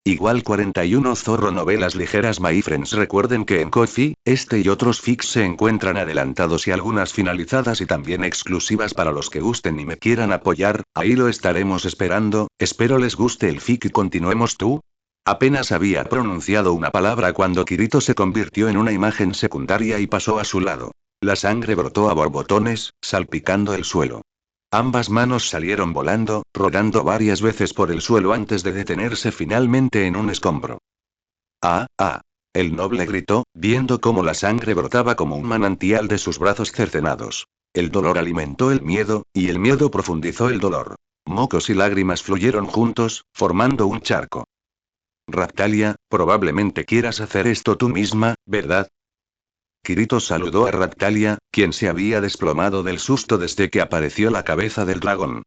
Igual 41 Zorro Novelas ligeras My friends. Recuerden que en Ko-fi, este y otros fics se encuentran adelantados y algunas finalizadas y también exclusivas para los que gusten y me quieran apoyar, ahí lo estaremos esperando, espero les guste el fic y continuemos tú. Apenas había pronunciado una palabra cuando Kirito se convirtió en una imagen secundaria y pasó a su lado. La sangre brotó a borbotones, salpicando el suelo. Ambas manos salieron volando, rodando varias veces por el suelo antes de detenerse finalmente en un escombro. ¡Ah, ah! El noble gritó, viendo cómo la sangre brotaba como un manantial de sus brazos cercenados. El dolor alimentó el miedo, y el miedo profundizó el dolor. Mocos y lágrimas fluyeron juntos, formando un charco. Raptalia, probablemente quieras hacer esto tú misma, ¿verdad? Kirito saludó a Raptalia, quien se había desplomado del susto desde que apareció la cabeza del dragón.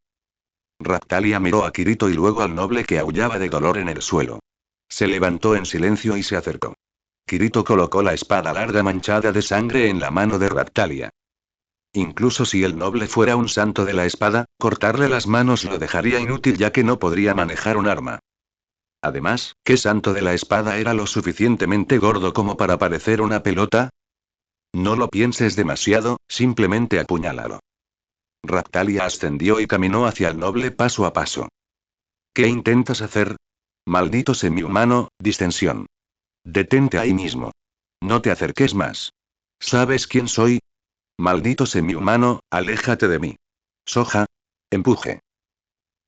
Raptalia miró a Kirito y luego al noble que aullaba de dolor en el suelo. Se levantó en silencio y se acercó. Kirito colocó la espada larga manchada de sangre en la mano de Raptalia. Incluso si el noble fuera un santo de la espada, cortarle las manos lo dejaría inútil ya que no podría manejar un arma. Además, ¿qué santo de la espada era lo suficientemente gordo como para parecer una pelota? No lo pienses demasiado, simplemente apuñálalo. Raptalia ascendió y caminó hacia el noble paso a paso. ¿Qué intentas hacer? Maldito semihumano, distensión. Detente ahí mismo. No te acerques más. ¿Sabes quién soy? Maldito semihumano, aléjate de mí. Soja. Empuje.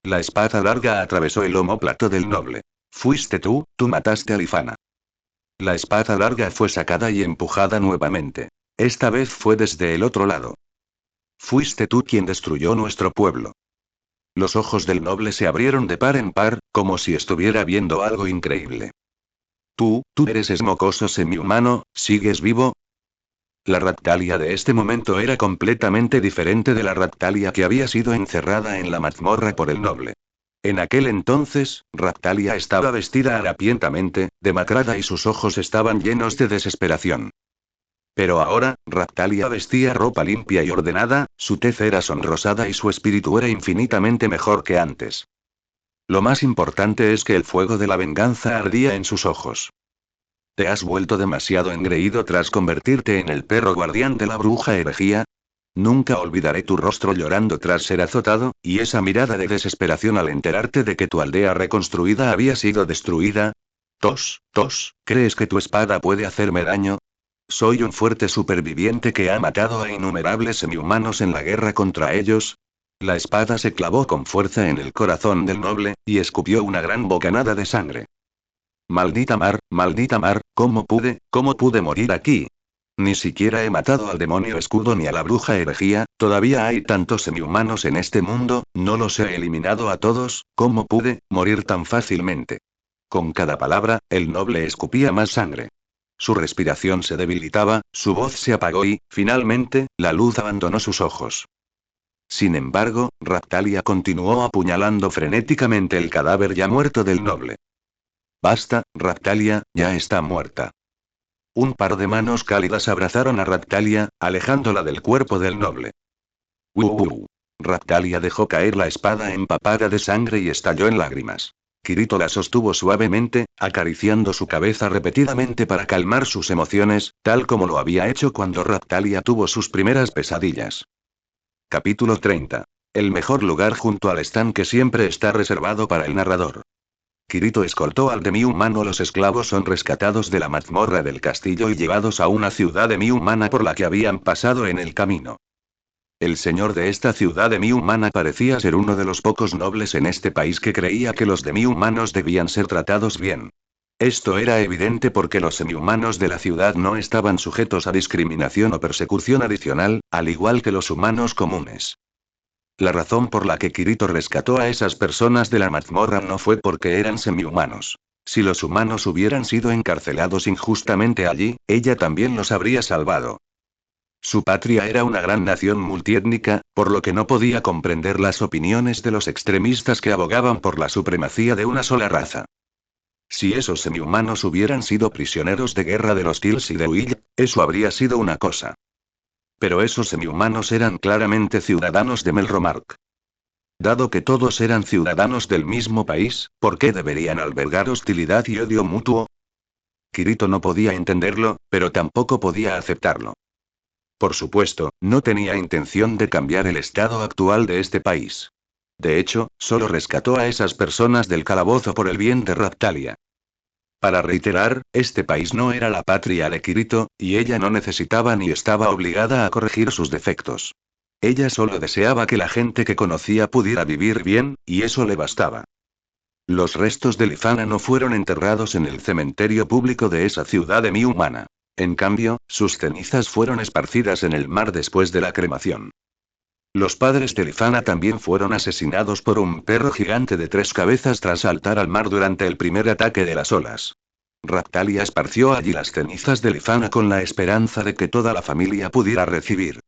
La espada larga atravesó el omóplato del noble. Fuiste tú mataste a Lifana. La espada larga fue sacada y empujada nuevamente. Esta vez fue desde el otro lado. Fuiste tú quien destruyó nuestro pueblo. Los ojos del noble se abrieron de par en par, como si estuviera viendo algo increíble. Tú eres ese mocoso semihumano, ¿sigues vivo? La Raptalia de este momento era completamente diferente de la Raptalia que había sido encerrada en la mazmorra por el noble. En aquel entonces, Raptalia estaba vestida harapientamente, demacrada y sus ojos estaban llenos de desesperación. Pero ahora, Raptalia vestía ropa limpia y ordenada, su tez era sonrosada y su espíritu era infinitamente mejor que antes. Lo más importante es que el fuego de la venganza ardía en sus ojos. ¿Te has vuelto demasiado engreído tras convertirte en el perro guardián de la bruja herejía? Nunca olvidaré tu rostro llorando tras ser azotado, y esa mirada de desesperación al enterarte de que tu aldea reconstruida había sido destruida. ¿Crees que tu espada puede hacerme daño? Soy un fuerte superviviente que ha matado a innumerables semihumanos en la guerra contra ellos. La espada se clavó con fuerza en el corazón del noble, y escupió una gran bocanada de sangre. Maldita mar, ¿cómo pude morir aquí? Ni siquiera he matado al demonio escudo ni a la bruja herejía, todavía hay tantos semihumanos en este mundo, no los he eliminado a todos, ¿cómo pude morir tan fácilmente? Con cada palabra, el noble escupía más sangre. Su respiración se debilitaba, su voz se apagó y, finalmente, la luz abandonó sus ojos. Sin embargo, Raptalia continuó apuñalando frenéticamente el cadáver ya muerto del noble. Basta, Raptalia, ya está muerta. Un par de manos cálidas abrazaron a Raptalia, alejándola del cuerpo del noble. Raptalia dejó caer la espada empapada de sangre y estalló en lágrimas. Kirito la sostuvo suavemente, acariciando su cabeza repetidamente para calmar sus emociones, tal como lo había hecho cuando Raptalia tuvo sus primeras pesadillas. Capítulo 30. El mejor lugar junto al estanque siempre está reservado para el narrador. Kirito escoltó al demi-humano. Los esclavos son rescatados de la mazmorra del castillo y llevados a una ciudad demi-humana por la que habían pasado en el camino. El señor de esta ciudad demi-humana parecía ser uno de los pocos nobles en este país que creía que los demi-humanos debían ser tratados bien. Esto era evidente porque los semi-humanos de la ciudad no estaban sujetos a discriminación o persecución adicional, al igual que los humanos comunes. La razón por la que Kirito rescató a esas personas de la mazmorra no fue porque eran semihumanos. Si los humanos hubieran sido encarcelados injustamente allí, ella también los habría salvado. Su patria era una gran nación multiétnica, por lo que no podía comprender las opiniones de los extremistas que abogaban por la supremacía de una sola raza. Si esos semihumanos hubieran sido prisioneros de guerra de los Tills y de Will, eso habría sido una cosa. Pero esos semihumanos eran claramente ciudadanos de Melromark. Dado que todos eran ciudadanos del mismo país, ¿por qué deberían albergar hostilidad y odio mutuo? Kirito no podía entenderlo, pero tampoco podía aceptarlo. Por supuesto, no tenía intención de cambiar el estado actual de este país. De hecho, solo rescató a esas personas del calabozo por el bien de Raptalia. Para reiterar, este país no era la patria de Kirito, y ella no necesitaba ni estaba obligada a corregir sus defectos. Ella solo deseaba que la gente que conocía pudiera vivir bien, y eso le bastaba. Los restos de Lifana no fueron enterrados en el cementerio público de esa ciudad demi-humana. En cambio, sus cenizas fueron esparcidas en el mar después de la cremación. Los padres de Lifana también fueron asesinados por un perro gigante de 3 cabezas tras saltar al mar durante el primer ataque de las olas. Raptalia esparció allí las cenizas de Lifana con la esperanza de que toda la familia pudiera recibir.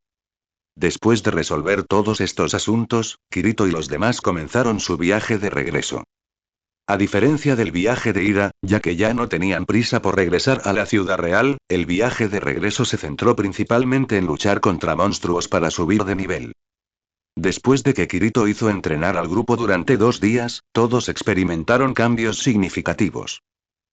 Después de resolver todos estos asuntos, Kirito y los demás comenzaron su viaje de regreso. A diferencia del viaje de ida, ya que ya no tenían prisa por regresar a la ciudad real, el viaje de regreso se centró principalmente en luchar contra monstruos para subir de nivel. Después de que Kirito hizo entrenar al grupo durante 2 días, todos experimentaron cambios significativos.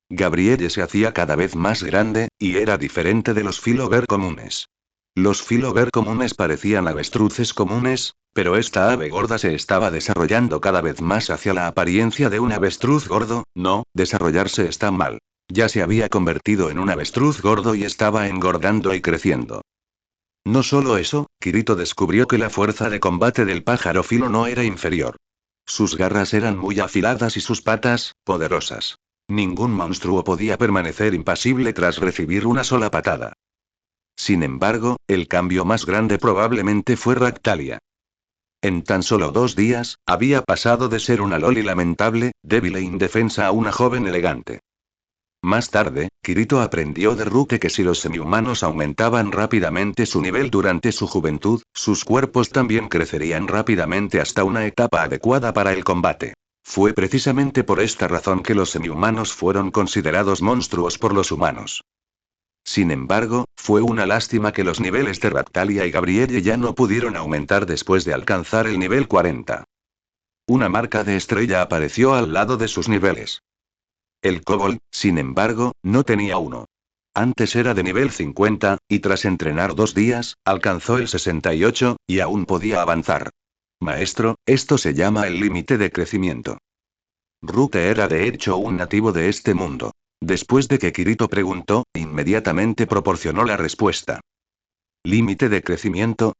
Gabrielle se hacía cada vez más grande, y era diferente de los Filover comunes. Los Filover comunes parecían avestruces comunes, pero esta ave gorda se estaba desarrollando cada vez más hacia la apariencia de un avestruz gordo. No, desarrollarse está mal. Ya se había convertido en un avestruz gordo y estaba engordando y creciendo. No solo eso, Kirito descubrió que la fuerza de combate del pájaro filo no era inferior. Sus garras eran muy afiladas y sus patas, poderosas. Ningún monstruo podía permanecer impasible tras recibir una sola patada. Sin embargo, el cambio más grande probablemente fue Raptalia. En tan solo 2 días, había pasado de ser una loli lamentable, débil e indefensa a una joven elegante. Más tarde, Kirito aprendió de Ruke que si los semihumanos aumentaban rápidamente su nivel durante su juventud, sus cuerpos también crecerían rápidamente hasta una etapa adecuada para el combate. Fue precisamente por esta razón que los semihumanos fueron considerados monstruos por los humanos. Sin embargo, fue una lástima que los niveles de Raptalia y Gabrielle ya no pudieron aumentar después de alcanzar el nivel 40. Una marca de estrella apareció al lado de sus niveles. El Kobold, sin embargo, no tenía uno. Antes era de nivel 50, y tras entrenar 2 días, alcanzó el 68, y aún podía avanzar. Maestro, esto se llama el límite de crecimiento. Rute era de hecho un nativo de este mundo. Después de que Kirito preguntó, inmediatamente proporcionó la respuesta. ¿Límite de crecimiento?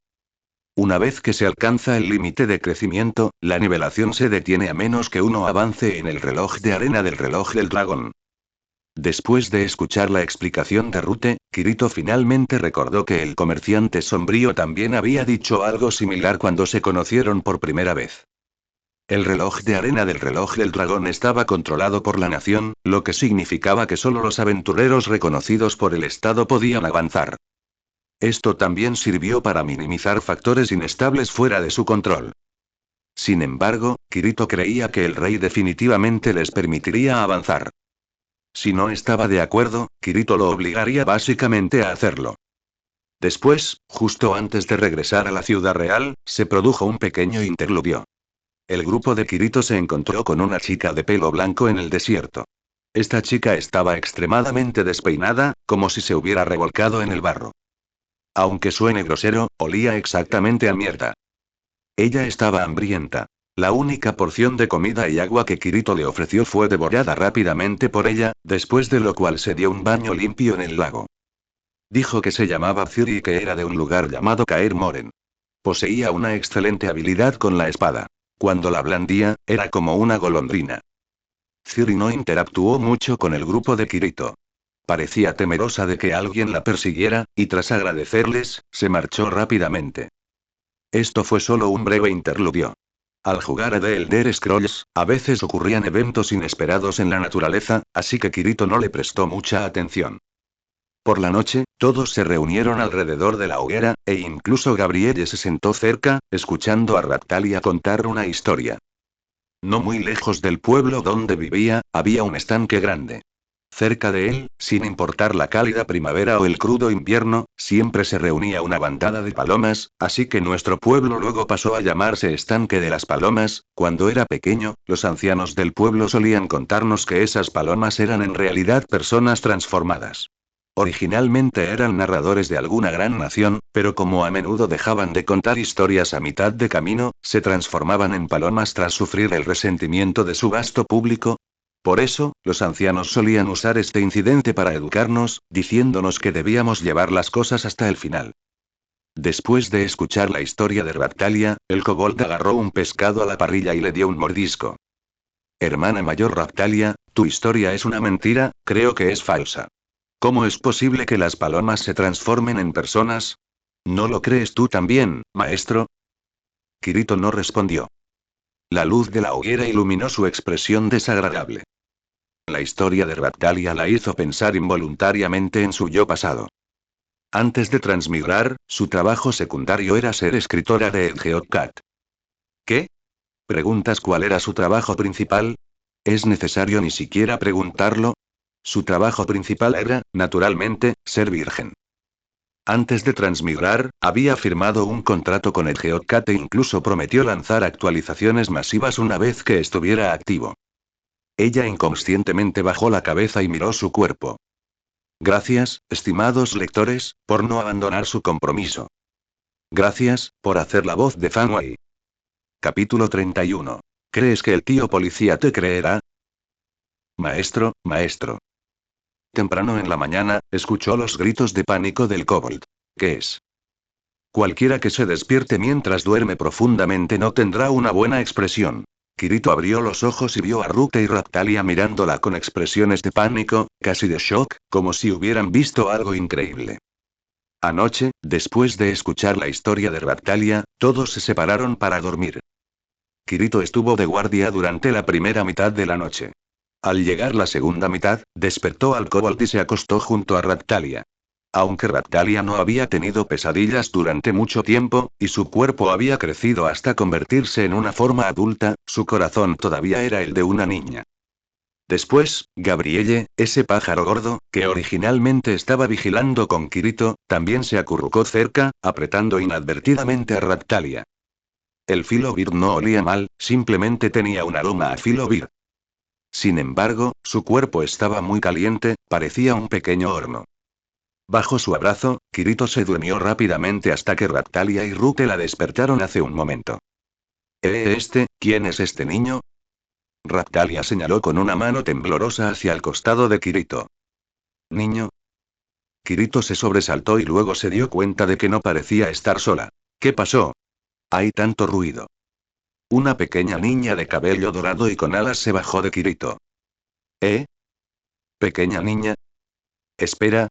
Una vez que se alcanza el límite de crecimiento, la nivelación se detiene a menos que uno avance en el reloj de arena del reloj del dragón. Después de escuchar la explicación de Rute, Kirito finalmente recordó que el comerciante sombrío también había dicho algo similar cuando se conocieron por primera vez. El reloj de arena del reloj del dragón estaba controlado por la nación, lo que significaba que solo los aventureros reconocidos por el Estado podían avanzar. Esto también sirvió para minimizar factores inestables fuera de su control. Sin embargo, Kirito creía que el rey definitivamente les permitiría avanzar. Si no estaba de acuerdo, Kirito lo obligaría básicamente a hacerlo. Después, justo antes de regresar a la ciudad real, se produjo un pequeño interludio. El grupo de Kirito se encontró con una chica de pelo blanco en el desierto. Esta chica estaba extremadamente despeinada, como si se hubiera revolcado en el barro. Aunque suene grosero, olía exactamente a mierda. Ella estaba hambrienta. La única porción de comida y agua que Kirito le ofreció fue devorada rápidamente por ella, después de lo cual se dio un baño limpio en el lago. Dijo que se llamaba Ciri y que era de un lugar llamado Kaer Moren. Poseía una excelente habilidad con la espada. Cuando la blandía, era como una golondrina. Ciri no interactuó mucho con el grupo de Kirito. Parecía temerosa de que alguien la persiguiera, y tras agradecerles, se marchó rápidamente. Esto fue solo un breve interludio. Al jugar a The Elder Scrolls, a veces ocurrían eventos inesperados en la naturaleza, así que Kirito no le prestó mucha atención. Por la noche, todos se reunieron alrededor de la hoguera, e incluso Gabrielle se sentó cerca, escuchando a Raptalia contar una historia. No muy lejos del pueblo donde vivía, había un estanque grande. Cerca de él, sin importar la cálida primavera o el crudo invierno, siempre se reunía una bandada de palomas, así que nuestro pueblo luego pasó a llamarse Estanque de las Palomas. Cuando era pequeño, los ancianos del pueblo solían contarnos que esas palomas eran en realidad personas transformadas. Originalmente eran narradores de alguna gran nación, pero como a menudo dejaban de contar historias a mitad de camino, se transformaban en palomas tras sufrir el resentimiento de su vasto público. Por eso, los ancianos solían usar este incidente para educarnos, diciéndonos que debíamos llevar las cosas hasta el final. Después de escuchar la historia de Raptalia, el kobold agarró un pescado a la parrilla y le dio un mordisco. Hermana mayor Raptalia, tu historia es una mentira, creo que es falsa. ¿Cómo es posible que las palomas se transformen en personas? ¿No lo crees tú también, maestro? Kirito no respondió. La luz de la hoguera iluminó su expresión desagradable. La historia de Raptalia la hizo pensar involuntariamente en su yo pasado. Antes de transmigrar, su trabajo secundario era ser escritora de Geocat. ¿Qué? ¿Preguntas cuál era su trabajo principal? ¿Es necesario ni siquiera preguntarlo? Su trabajo principal era, naturalmente, ser virgen. Antes de transmigrar, había firmado un contrato con el Geocat e incluso prometió lanzar actualizaciones masivas una vez que estuviera activo. Ella inconscientemente bajó la cabeza y miró su cuerpo. Gracias, estimados lectores, por no abandonar su compromiso. Gracias, por hacer la voz de Fanway. Capítulo 31. ¿Crees que el tío policía te creerá? Maestro, maestro. Temprano en la mañana, escuchó los gritos de pánico del kobold. ¿Qué es? Cualquiera que se despierte mientras duerme profundamente no tendrá una buena expresión. Kirito abrió los ojos y vio a Rute y Raptalia mirándola con expresiones de pánico, casi de shock, como si hubieran visto algo increíble. Anoche, después de escuchar la historia de Raptalia, todos se separaron para dormir. Kirito estuvo de guardia durante la primera mitad de la noche. Al llegar la segunda mitad, despertó al kobold y se acostó junto a Raptalia. Aunque Raptalia no había tenido pesadillas durante mucho tiempo, y su cuerpo había crecido hasta convertirse en una forma adulta, su corazón todavía era el de una niña. Después, Gabrielle, ese pájaro gordo, que originalmente estaba vigilando con Kirito, también se acurrucó cerca, apretando inadvertidamente a Raptalia. El Filobir no olía mal, simplemente tenía un aroma a Filobir. Sin embargo, su cuerpo estaba muy caliente, parecía un pequeño horno. Bajo su abrazo, Kirito se durmió rápidamente hasta que Raptalia y Rute la despertaron hace un momento. ¿Quién es este niño? Raptalia señaló con una mano temblorosa hacia el costado de Kirito. ¿Niño? Kirito se sobresaltó y luego se dio cuenta de que no parecía estar sola. ¿Qué pasó? Hay tanto ruido. Una pequeña niña de cabello dorado y con alas se bajó de Kirito. ¿Eh? ¿Pequeña niña? Espera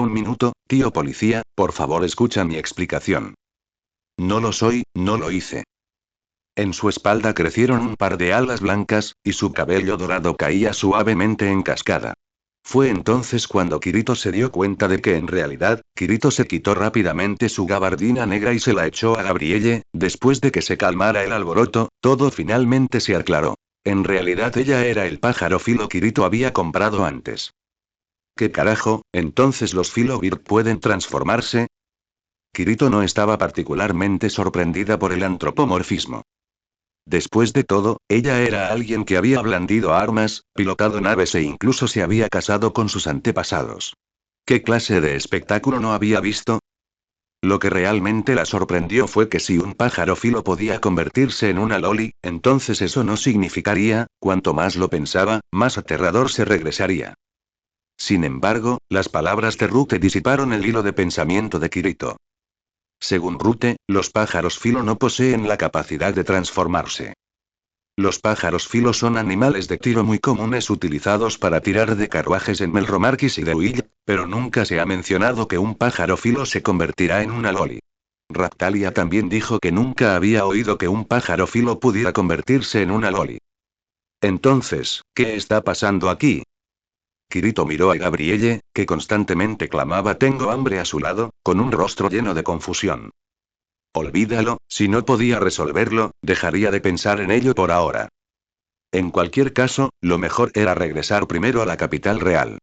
un minuto, tío policía, por favor escucha mi explicación. No lo soy, no lo hice. En su espalda crecieron un par de alas blancas, y su cabello dorado caía suavemente en cascada. Fue entonces cuando Kirito se dio cuenta de que en realidad, Kirito se quitó rápidamente su gabardina negra y se la echó a Gabrielle. Después de que se calmara el alboroto, todo finalmente se aclaró. En realidad ella era el pájaro filo Kirito había comprado antes. ¿Qué carajo? ¿Entonces los Filobir pueden transformarse? Kirito no estaba particularmente sorprendida por el antropomorfismo. Después de todo, ella era alguien que había blandido armas, pilotado naves e incluso se había casado con sus antepasados. ¿Qué clase de espectáculo no había visto? Lo que realmente la sorprendió fue que si un pájaro filo podía convertirse en una loli, entonces eso no significaría, cuanto más lo pensaba, más aterrador se regresaría. Sin embargo, las palabras de Rute disiparon el hilo de pensamiento de Kirito. Según Rute, los pájaros filo no poseen la capacidad de transformarse. Los pájaros filo son animales de tiro muy comunes utilizados para tirar de carruajes en Melromarquis y de Huilla, pero nunca se ha mencionado que un pájaro filo se convertirá en una loli. Raptalia también dijo que nunca había oído que un pájaro filo pudiera convertirse en una loli. Entonces, ¿qué está pasando aquí? Kirito miró a Gabrielle, que constantemente clamaba tengo hambre a su lado, con un rostro lleno de confusión. Olvídalo, si no podía resolverlo, dejaría de pensar en ello por ahora. En cualquier caso, lo mejor era regresar primero a la capital real.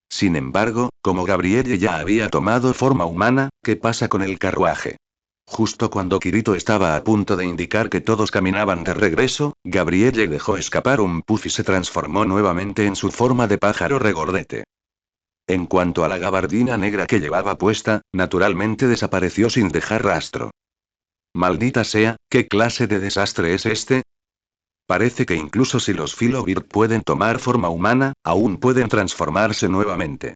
Sin embargo, como Gabrielle ya había tomado forma humana, ¿qué pasa con el carruaje? Justo cuando Kirito estaba a punto de indicar que todos caminaban de regreso, Gabrielle dejó escapar un puff y se transformó nuevamente en su forma de pájaro regordete. En cuanto a la gabardina negra que llevaba puesta, naturalmente desapareció sin dejar rastro. Maldita sea, ¿qué clase de desastre es este? Parece que incluso si los Filobir pueden tomar forma humana, aún pueden transformarse nuevamente.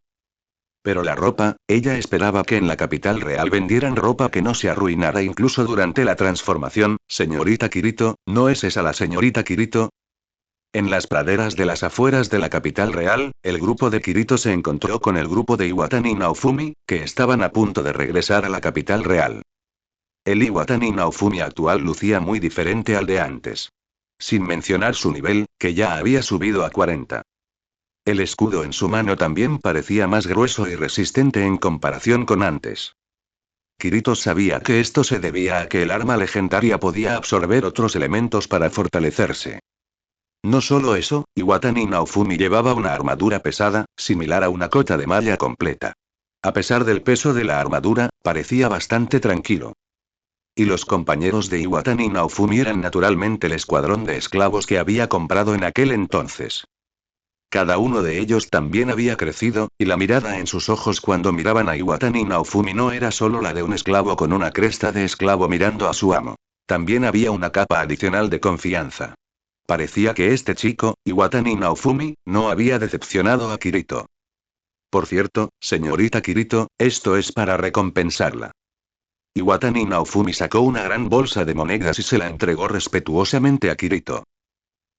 Pero la ropa, ella esperaba que en la capital real vendieran ropa que no se arruinara incluso durante la transformación. Señorita Kirito, ¿no es esa la señorita Kirito? En las praderas de las afueras de la capital real, el grupo de Kirito se encontró con el grupo de Iwatani Naofumi, que estaban a punto de regresar a la capital real. El Iwatani Naofumi actual lucía muy diferente al de antes. Sin mencionar su nivel, que ya había subido a 40. El escudo en su mano también parecía más grueso y resistente en comparación con antes. Kirito sabía que esto se debía a que el arma legendaria podía absorber otros elementos para fortalecerse. No solo eso, Iwatani Naofumi llevaba una armadura pesada, similar a una cota de malla completa. A pesar del peso de la armadura, parecía bastante tranquilo. Y los compañeros de Iwatani Naofumi eran naturalmente el escuadrón de esclavos que había comprado en aquel entonces. Cada uno de ellos también había crecido, y la mirada en sus ojos cuando miraban a Iwatani Naofumi no era solo la de un esclavo con una cresta de esclavo mirando a su amo. También había una capa adicional de confianza. Parecía que este chico, Iwatani Naofumi, no había decepcionado a Kirito. Por cierto, señorita Kirito, esto es para recompensarla. Iwatani Naofumi sacó una gran bolsa de monedas y se la entregó respetuosamente a Kirito.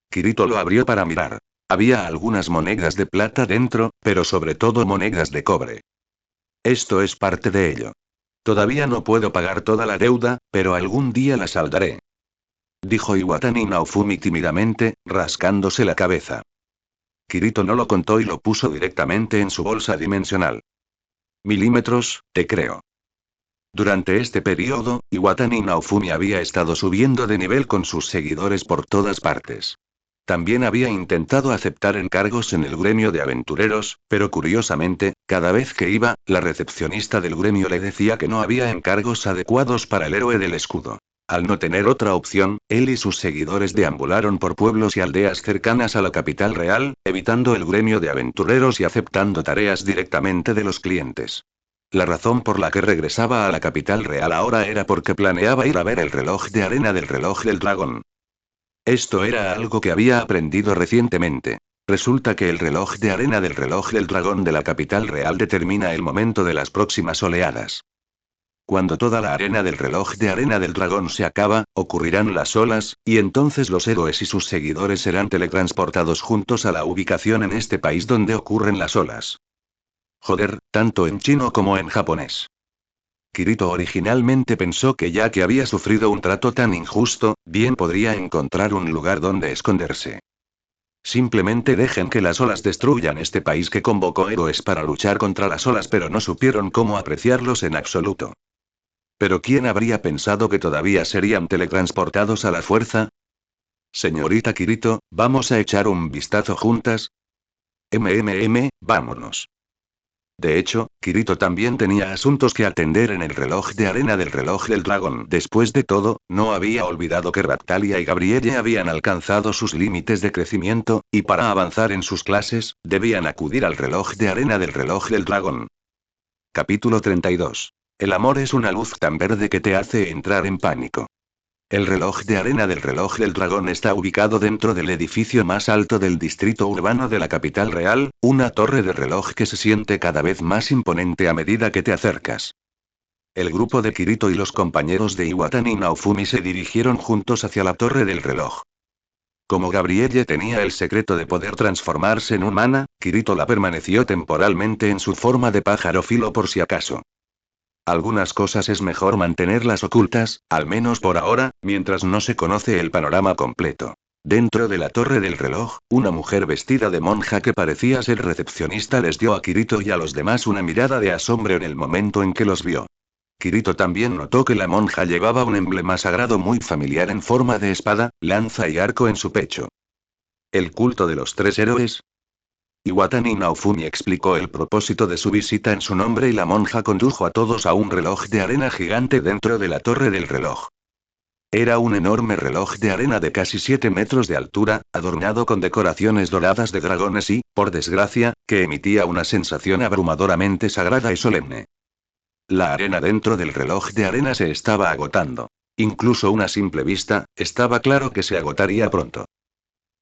Kirito lo abrió para mirar. Había algunas monedas de plata dentro, pero sobre todo monedas de cobre. Esto es parte de ello. Todavía no puedo pagar toda la deuda, pero algún día la saldaré. Dijo Iwatani Naofumi tímidamente, rascándose la cabeza. Kirito no lo contó y lo puso directamente en su bolsa dimensional. Milímetros, te creo. Durante este periodo, Iwatani Naofumi había estado subiendo de nivel con sus seguidores por todas partes. También había intentado aceptar encargos en el gremio de aventureros, pero curiosamente, cada vez que iba, la recepcionista del gremio le decía que no había encargos adecuados para el héroe del escudo. Al no tener otra opción, él y sus seguidores deambularon por pueblos y aldeas cercanas a la capital real, evitando el gremio de aventureros y aceptando tareas directamente de los clientes. La razón por la que regresaba a la capital real ahora era porque planeaba ir a ver el reloj de arena del reloj del dragón. Esto era algo que había aprendido recientemente. Resulta que el reloj de arena del reloj del dragón de la capital real determina el momento de las próximas oleadas. Cuando toda la arena del reloj de arena del dragón se acaba, ocurrirán las olas, y entonces los héroes y sus seguidores serán teletransportados juntos a la ubicación en este país donde ocurren las olas. Joder, tanto en chino como en japonés. Kirito originalmente pensó que ya que había sufrido un trato tan injusto, bien podría encontrar un lugar donde esconderse. Simplemente dejen que las olas destruyan este país que convocó héroes para luchar contra las olas, pero no supieron cómo apreciarlos en absoluto. ¿Pero quién habría pensado que todavía serían teletransportados a la fuerza? Señorita Kirito, ¿vamos a echar un vistazo juntas? Vámonos. De hecho, Kirito también tenía asuntos que atender en el reloj de arena del reloj del dragón. Después de todo, no había olvidado que Raptalia y Gabrielle habían alcanzado sus límites de crecimiento, y para avanzar en sus clases, debían acudir al reloj de arena del reloj del dragón. Capítulo 32. El amor es una luz tan verde que te hace entrar en pánico. El reloj de arena del reloj del dragón está ubicado dentro del edificio más alto del distrito urbano de la capital real, una torre de reloj que se siente cada vez más imponente a medida que te acercas. El grupo de Kirito y los compañeros de Iwatani Naofumi se dirigieron juntos hacia la torre del reloj. Como Gabrielle tenía el secreto de poder transformarse en humana, Kirito la permaneció temporalmente en su forma de pájaro filo por si acaso. Algunas cosas es mejor mantenerlas ocultas, al menos por ahora, mientras no se conoce el panorama completo. Dentro de la torre del reloj, una mujer vestida de monja que parecía ser recepcionista les dio a Kirito y a los demás una mirada de asombro en el momento en que los vio. Kirito también notó que la monja llevaba un emblema sagrado muy familiar en forma de espada, lanza y arco en su pecho. ¿El culto de los tres héroes? Iwatani Naofumi explicó el propósito de su visita en su nombre y la monja condujo a todos a un reloj de arena gigante dentro de la torre del reloj. Era un enorme reloj de arena de casi 7 metros de altura, adornado con decoraciones doradas de dragones y, por desgracia, que emitía una sensación abrumadoramente sagrada y solemne. La arena dentro del reloj de arena se estaba agotando. Incluso una simple vista, estaba claro que se agotaría pronto.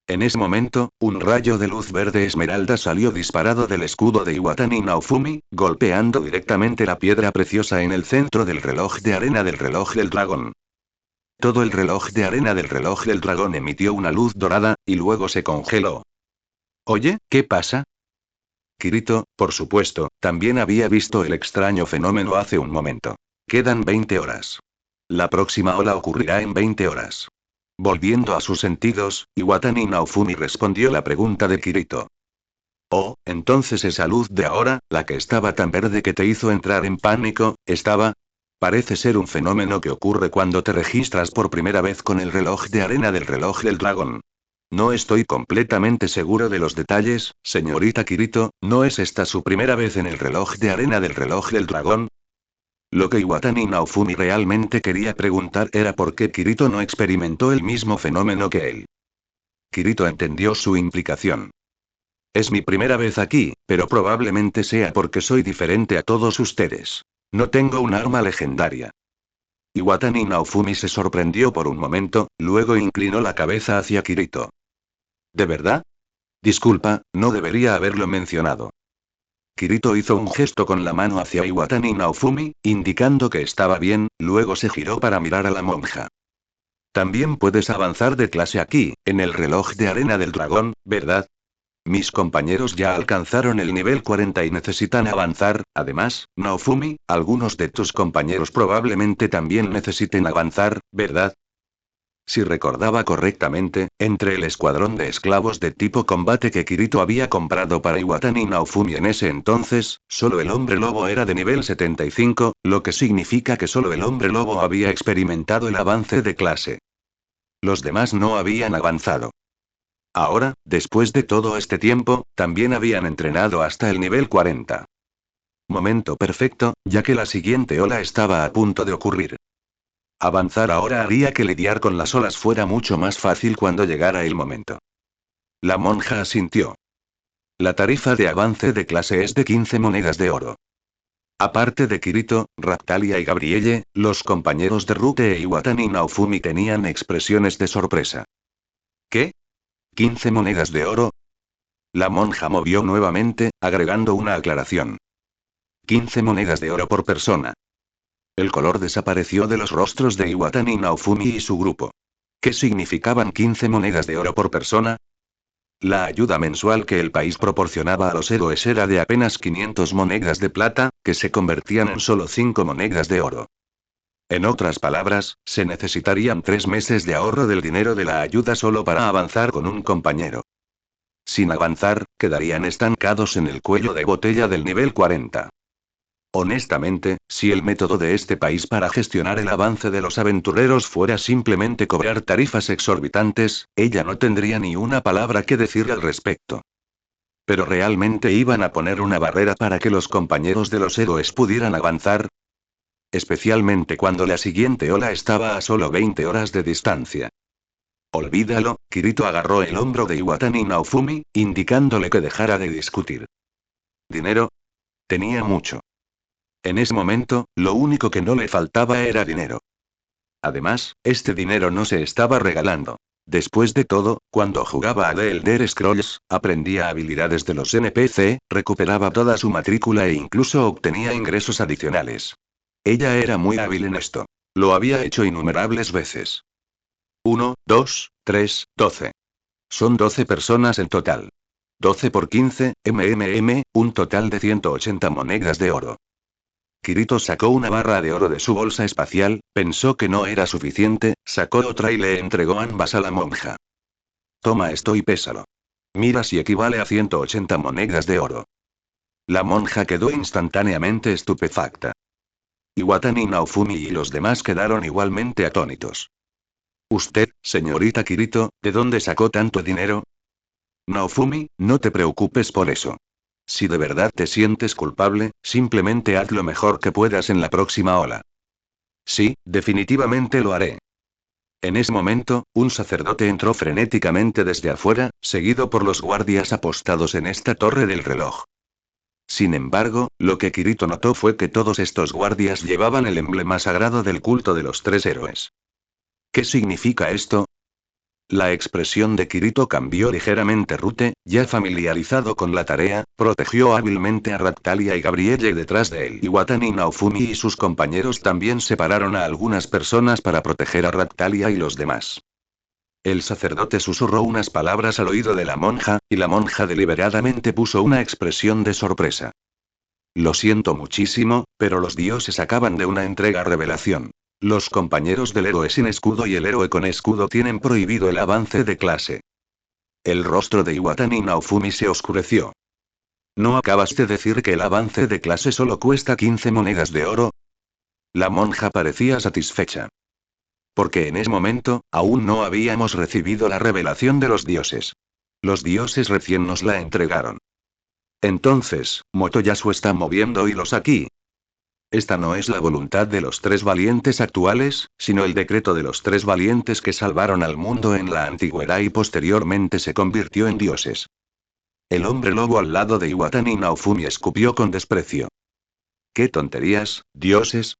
En ese momento, un rayo de luz verde esmeralda salió disparado del escudo de Iwatani Naofumi, golpeando directamente la piedra preciosa en el centro del reloj de arena del reloj del dragón. Todo el reloj de arena del reloj del dragón emitió una luz dorada, y luego se congeló. Oye, ¿qué pasa? Kirito, por supuesto, también había visto el extraño fenómeno hace un momento. Quedan 20 horas. La próxima ola ocurrirá en 20 horas. Volviendo a sus sentidos, Iwatani Naofumi respondió la pregunta de Kirito. Oh, entonces esa luz de ahora, la que estaba tan verde que te hizo entrar en pánico, estaba... Parece ser un fenómeno que ocurre cuando te registras por primera vez con el reloj de arena del reloj del dragón. No estoy completamente seguro de los detalles, señorita Kirito, ¿no es esta su primera vez en el reloj de arena del reloj del dragón? Lo que Iwatani Naofumi realmente quería preguntar era por qué Kirito no experimentó el mismo fenómeno que él. Kirito entendió su implicación. Es mi primera vez aquí, pero probablemente sea porque soy diferente a todos ustedes. No tengo un arma legendaria. Iwatani Naofumi se sorprendió por un momento, luego inclinó la cabeza hacia Kirito. ¿De verdad? Disculpa, no debería haberlo mencionado. Kirito hizo un gesto con la mano hacia Iwatani Naofumi, indicando que estaba bien, luego se giró para mirar a la monja. También puedes avanzar de clase aquí, en el reloj de arena del dragón, ¿verdad? Mis compañeros ya alcanzaron el nivel 40 y necesitan avanzar, además, Naofumi, algunos de tus compañeros probablemente también necesiten avanzar, ¿verdad? Si recordaba correctamente, entre el escuadrón de esclavos de tipo combate que Kirito había comprado para Iwatani Naofumi en ese entonces, solo el hombre lobo era de nivel 75, lo que significa que solo el hombre lobo había experimentado el avance de clase. Los demás no habían avanzado. Ahora, después de todo este tiempo, también habían entrenado hasta el nivel 40. Momento perfecto, ya que la siguiente ola estaba a punto de ocurrir. Avanzar ahora haría que lidiar con las olas fuera mucho más fácil cuando llegara el momento. La monja asintió. La tarifa de avance de clase es de 15 monedas de oro. Aparte de Kirito, Raptalia y Gabrielle, los compañeros de Rute e Iwatani Naofumi tenían expresiones de sorpresa. ¿Qué? ¿15 monedas de oro? La monja movió nuevamente, agregando una aclaración. 15 monedas de oro por persona. El color desapareció de los rostros de Iwatani Naofumi y su grupo. ¿Qué significaban 15 monedas de oro por persona? La ayuda mensual que el país proporcionaba a los héroes era de apenas 500 monedas de plata, que se convertían en solo 5 monedas de oro. En otras palabras, se necesitarían 3 meses de ahorro del dinero de la ayuda solo para avanzar con un compañero. Sin avanzar, quedarían estancados en el cuello de botella del nivel 40. Honestamente, si el método de este país para gestionar el avance de los aventureros fuera simplemente cobrar tarifas exorbitantes, ella no tendría ni una palabra que decir al respecto. ¿Pero realmente iban a poner una barrera para que los compañeros de los héroes pudieran avanzar? Especialmente cuando la siguiente ola estaba a solo 20 horas de distancia. Olvídalo, Kirito agarró el hombro de Iwatani Naofumi, indicándole que dejara de discutir. ¿Dinero? Tenía mucho. En ese momento, lo único que no le faltaba era dinero. Además, este dinero no se estaba regalando. Después de todo, cuando jugaba a The Elder Scrolls, aprendía habilidades de los NPC, recuperaba toda su matrícula e incluso obtenía ingresos adicionales. Ella era muy hábil en esto. Lo había hecho innumerables veces. 1, 2, 3, 12. Son 12 personas en total. 12 por 15, un total de 180 monedas de oro. Kirito sacó una barra de oro de su bolsa espacial, pensó que no era suficiente, sacó otra y le entregó ambas a la monja. Toma esto y pésalo. Mira si equivale a 180 monedas de oro. La monja quedó instantáneamente estupefacta. Iwatani Naofumi y los demás quedaron igualmente atónitos. Usted, señorita Kirito, ¿de dónde sacó tanto dinero? Naofumi, no te preocupes por eso. Si de verdad te sientes culpable, simplemente haz lo mejor que puedas en la próxima ola. Sí, definitivamente lo haré. En ese momento, un sacerdote entró frenéticamente desde afuera, seguido por los guardias apostados en esta torre del reloj. Sin embargo, lo que Kirito notó fue que todos estos guardias llevaban el emblema sagrado del culto de los tres héroes. ¿Qué significa esto? La expresión de Kirito cambió ligeramente. Rute, ya familiarizado con la tarea, protegió hábilmente a Raptalia y Gabrielle detrás de él. Iwatani Naofumi y sus compañeros también separaron a algunas personas para proteger a Raptalia y los demás. El sacerdote susurró unas palabras al oído de la monja, y la monja deliberadamente puso una expresión de sorpresa. Lo siento muchísimo, pero los dioses acaban de una entrega revelación. Los compañeros del héroe sin escudo y el héroe con escudo tienen prohibido el avance de clase. El rostro de Iwatani Naofumi se oscureció. ¿No acabas de decir que el avance de clase solo cuesta 15 monedas de oro? La monja parecía satisfecha. Porque en ese momento, aún no habíamos recibido la revelación de los dioses. Los dioses recién nos la entregaron. Entonces, Motoyasu está moviendo hilos aquí. Esta no es la voluntad de los tres valientes actuales, sino el decreto de los tres valientes que salvaron al mundo en la antigüedad y posteriormente se convirtió en dioses. El hombre lobo al lado de Iwatani Naofumi escupió con desprecio. ¿Qué tonterías, dioses?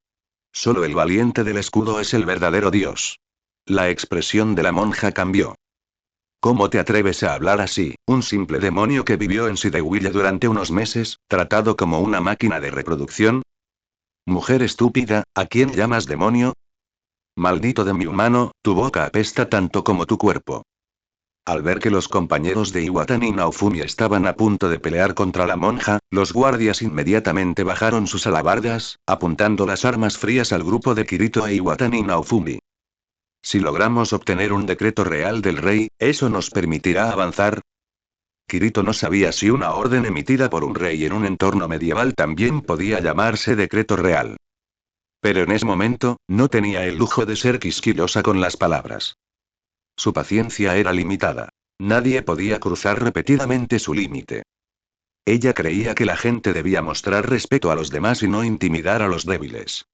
Solo el valiente del escudo es el verdadero dios. La expresión de la monja cambió. ¿Cómo te atreves a hablar así, un simple demonio que vivió en Sidewilla durante unos meses, tratado como una máquina de reproducción? Mujer estúpida, ¿a quién llamas demonio? Maldito de mi humano, tu boca apesta tanto como tu cuerpo. Al ver que los compañeros de Iwatani Naofumi estaban a punto de pelear contra la monja, los guardias inmediatamente bajaron sus alabardas, apuntando las armas frías al grupo de Kirito e Iwatani Naofumi. Si logramos obtener un decreto real del rey, ¿eso nos permitirá avanzar? Kirito no sabía si una orden emitida por un rey en un entorno medieval también podía llamarse decreto real. Pero en ese momento, no tenía el lujo de ser quisquillosa con las palabras. Su paciencia era limitada. Nadie podía cruzar repetidamente su límite. Ella creía que la gente debía mostrar respeto a los demás y no intimidar a los débiles.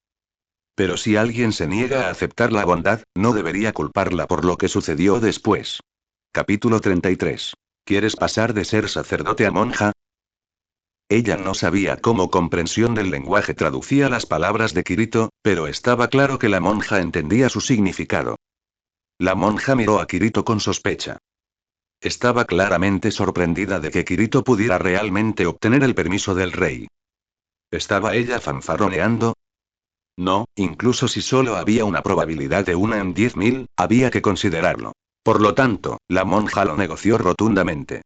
Pero si alguien se niega a aceptar la bondad, no debería culparla por lo que sucedió después. Capítulo 33. ¿Quieres pasar de ser sacerdote a monja? Ella no sabía cómo comprensión del lenguaje traducía las palabras de Kirito, pero estaba claro que la monja entendía su significado. La monja miró a Kirito con sospecha. Estaba claramente sorprendida de que Kirito pudiera realmente obtener el permiso del rey. ¿Estaba ella fanfarroneando? No, incluso si solo había una probabilidad de 1 en 10.000, había que considerarlo. Por lo tanto, la monja lo negoció rotundamente.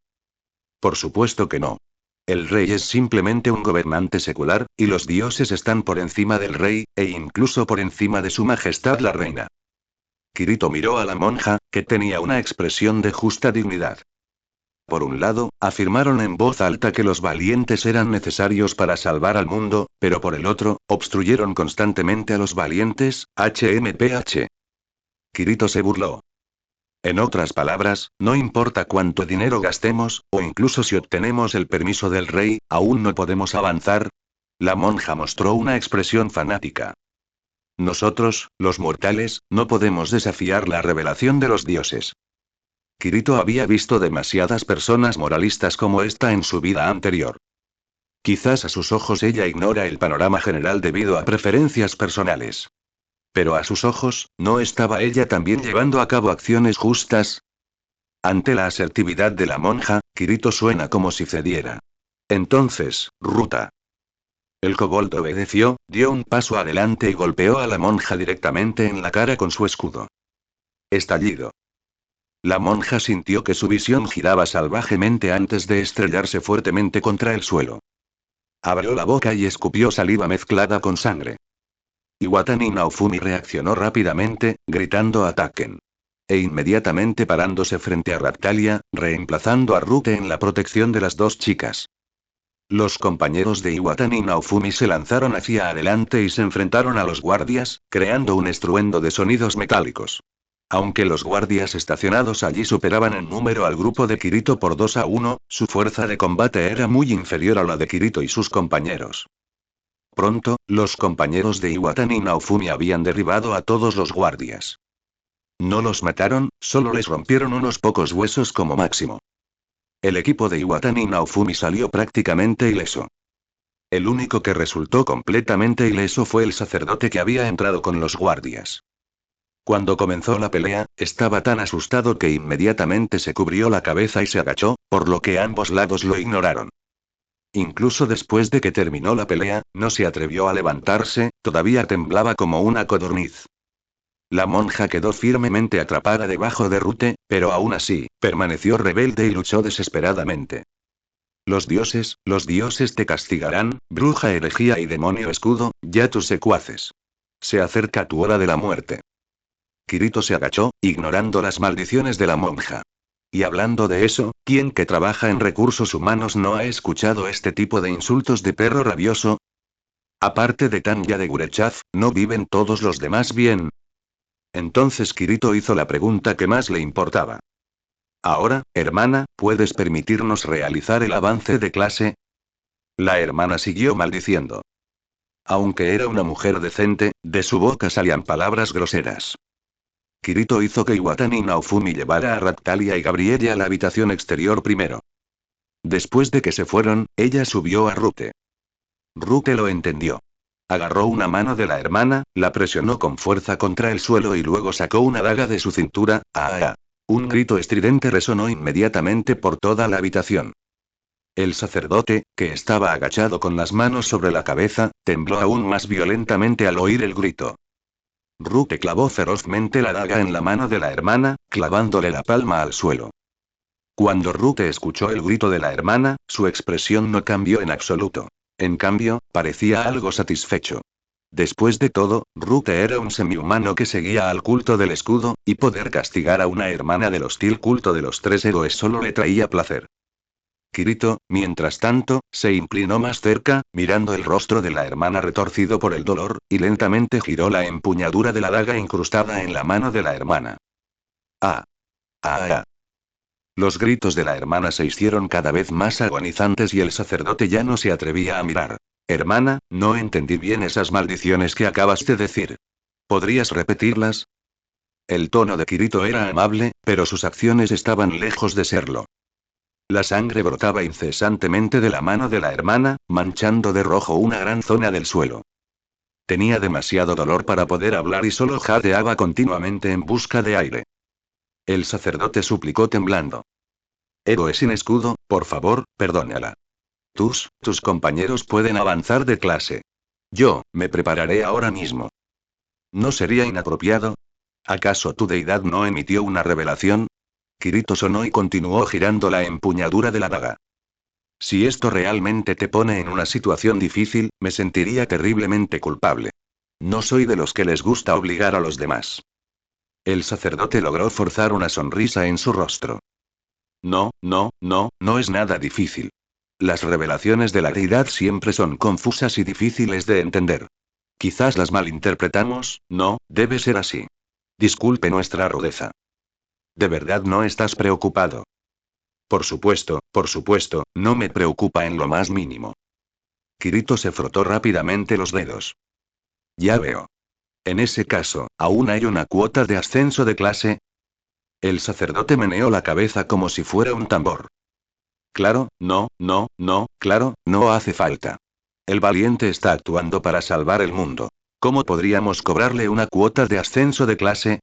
Por supuesto que no. El rey es simplemente un gobernante secular, y los dioses están por encima del rey, e incluso por encima de su majestad la reina. Kirito miró a la monja, que tenía una expresión de justa dignidad. Por un lado, afirmaron en voz alta que los valientes eran necesarios para salvar al mundo, pero por el otro, obstruyeron constantemente a los valientes, HMPH. Kirito se burló. En otras palabras, no importa cuánto dinero gastemos, o incluso si obtenemos el permiso del rey, ¿aún no podemos avanzar? La monja mostró una expresión fanática. Nosotros, los mortales, no podemos desafiar la revelación de los dioses. Kirito había visto demasiadas personas moralistas como esta en su vida anterior. Quizás a sus ojos ella ignora el panorama general debido a preferencias personales. Pero a sus ojos, ¿no estaba ella también llevando a cabo acciones justas? Ante la asertividad de la monja, Kirito suena como si cediera. Entonces, Ruta. El kobold obedeció, dio un paso adelante y golpeó a la monja directamente en la cara con su escudo. Estallido. La monja sintió que su visión giraba salvajemente antes de estrellarse fuertemente contra el suelo. Abrió la boca y escupió saliva mezclada con sangre. Iwatani Naofumi reaccionó rápidamente, gritando «ataquen». E inmediatamente parándose frente a Raptalia, reemplazando a Rute en la protección de las dos chicas. Los compañeros de Iwatani Naofumi se lanzaron hacia adelante y se enfrentaron a los guardias, creando un estruendo de sonidos metálicos. Aunque los guardias estacionados allí superaban en número al grupo de Kirito por 2-1, su fuerza de combate era muy inferior a la de Kirito y sus compañeros. Pronto, los compañeros de Iwatani y Naofumi habían derribado a todos los guardias. No los mataron, solo les rompieron unos pocos huesos como máximo. El equipo de Iwatani y Naofumi salió prácticamente ileso. El único que resultó completamente ileso fue el sacerdote que había entrado con los guardias. Cuando comenzó la pelea, estaba tan asustado que inmediatamente se cubrió la cabeza y se agachó, por lo que ambos lados lo ignoraron. Incluso después de que terminó la pelea, no se atrevió a levantarse, todavía temblaba como una codorniz. La monja quedó firmemente atrapada debajo de Rute, pero aún así, permaneció rebelde y luchó desesperadamente. Los dioses te castigarán, bruja herejía y demonio escudo, ya tus secuaces. Se acerca tu hora de la muerte. Kirito se agachó, ignorando las maldiciones de la monja. Y hablando de eso, ¿quién que trabaja en recursos humanos no ha escuchado este tipo de insultos de perro rabioso? Aparte de Tanya de Gurechaz, ¿no viven todos los demás bien? Entonces Kirito hizo la pregunta que más le importaba. Ahora, hermana, ¿puedes permitirnos realizar el avance de clase? La hermana siguió maldiciendo. Aunque era una mujer decente, de su boca salían palabras groseras. Kirito hizo que Iwatani y Naofumi llevara a Raptalia y Gabrielle a la habitación exterior primero. Después de que se fueron, ella subió a Rute. Rute lo entendió. Agarró una mano de la hermana, la presionó con fuerza contra el suelo y luego sacó una daga de su cintura. ¡Ah! Un grito estridente resonó inmediatamente por toda la habitación. El sacerdote, que estaba agachado con las manos sobre la cabeza, tembló aún más violentamente al oír el grito. Rute clavó ferozmente la daga en la mano de la hermana, clavándole la palma al suelo. Cuando Rute escuchó el grito de la hermana, su expresión no cambió en absoluto. En cambio, parecía algo satisfecho. Después de todo, Rute era un semihumano que seguía al culto del escudo, y poder castigar a una hermana del hostil culto de los tres héroes solo le traía placer. Kirito, mientras tanto, se inclinó más cerca, mirando el rostro de la hermana retorcido por el dolor, y lentamente giró la empuñadura de la daga incrustada en la mano de la hermana. ¡Ah! ¡Ah! ¡Ah! Los gritos de la hermana se hicieron cada vez más agonizantes y el sacerdote ya no se atrevía a mirar. Hermana, no entendí bien esas maldiciones que acabas de decir. ¿Podrías repetirlas? El tono de Kirito era amable, pero sus acciones estaban lejos de serlo. La sangre brotaba incesantemente de la mano de la hermana, manchando de rojo una gran zona del suelo. Tenía demasiado dolor para poder hablar y solo jadeaba continuamente en busca de aire. El sacerdote suplicó temblando. Héroe sin escudo, por favor, perdónala. Tus compañeros pueden avanzar de clase. Yo, me prepararé ahora mismo. ¿No sería inapropiado? ¿Acaso tu deidad no emitió una revelación? Kirito sonó y continuó girando la empuñadura de la daga. Si esto realmente te pone en una situación difícil, me sentiría terriblemente culpable. No soy de los que les gusta obligar a los demás. El sacerdote logró forzar una sonrisa en su rostro. No es nada difícil. Las revelaciones de la deidad siempre son confusas y difíciles de entender. Quizás las malinterpretamos, no, debe ser así. Disculpe nuestra rudeza. ¿De verdad no estás preocupado? Por supuesto, no me preocupa en lo más mínimo. Kirito se frotó rápidamente los dedos. Ya veo. En ese caso, ¿aún hay una cuota de ascenso de clase? El sacerdote meneó la cabeza como si fuera un tambor. Claro, claro, no hace falta. El valiente está actuando para salvar el mundo. ¿Cómo podríamos cobrarle una cuota de ascenso de clase?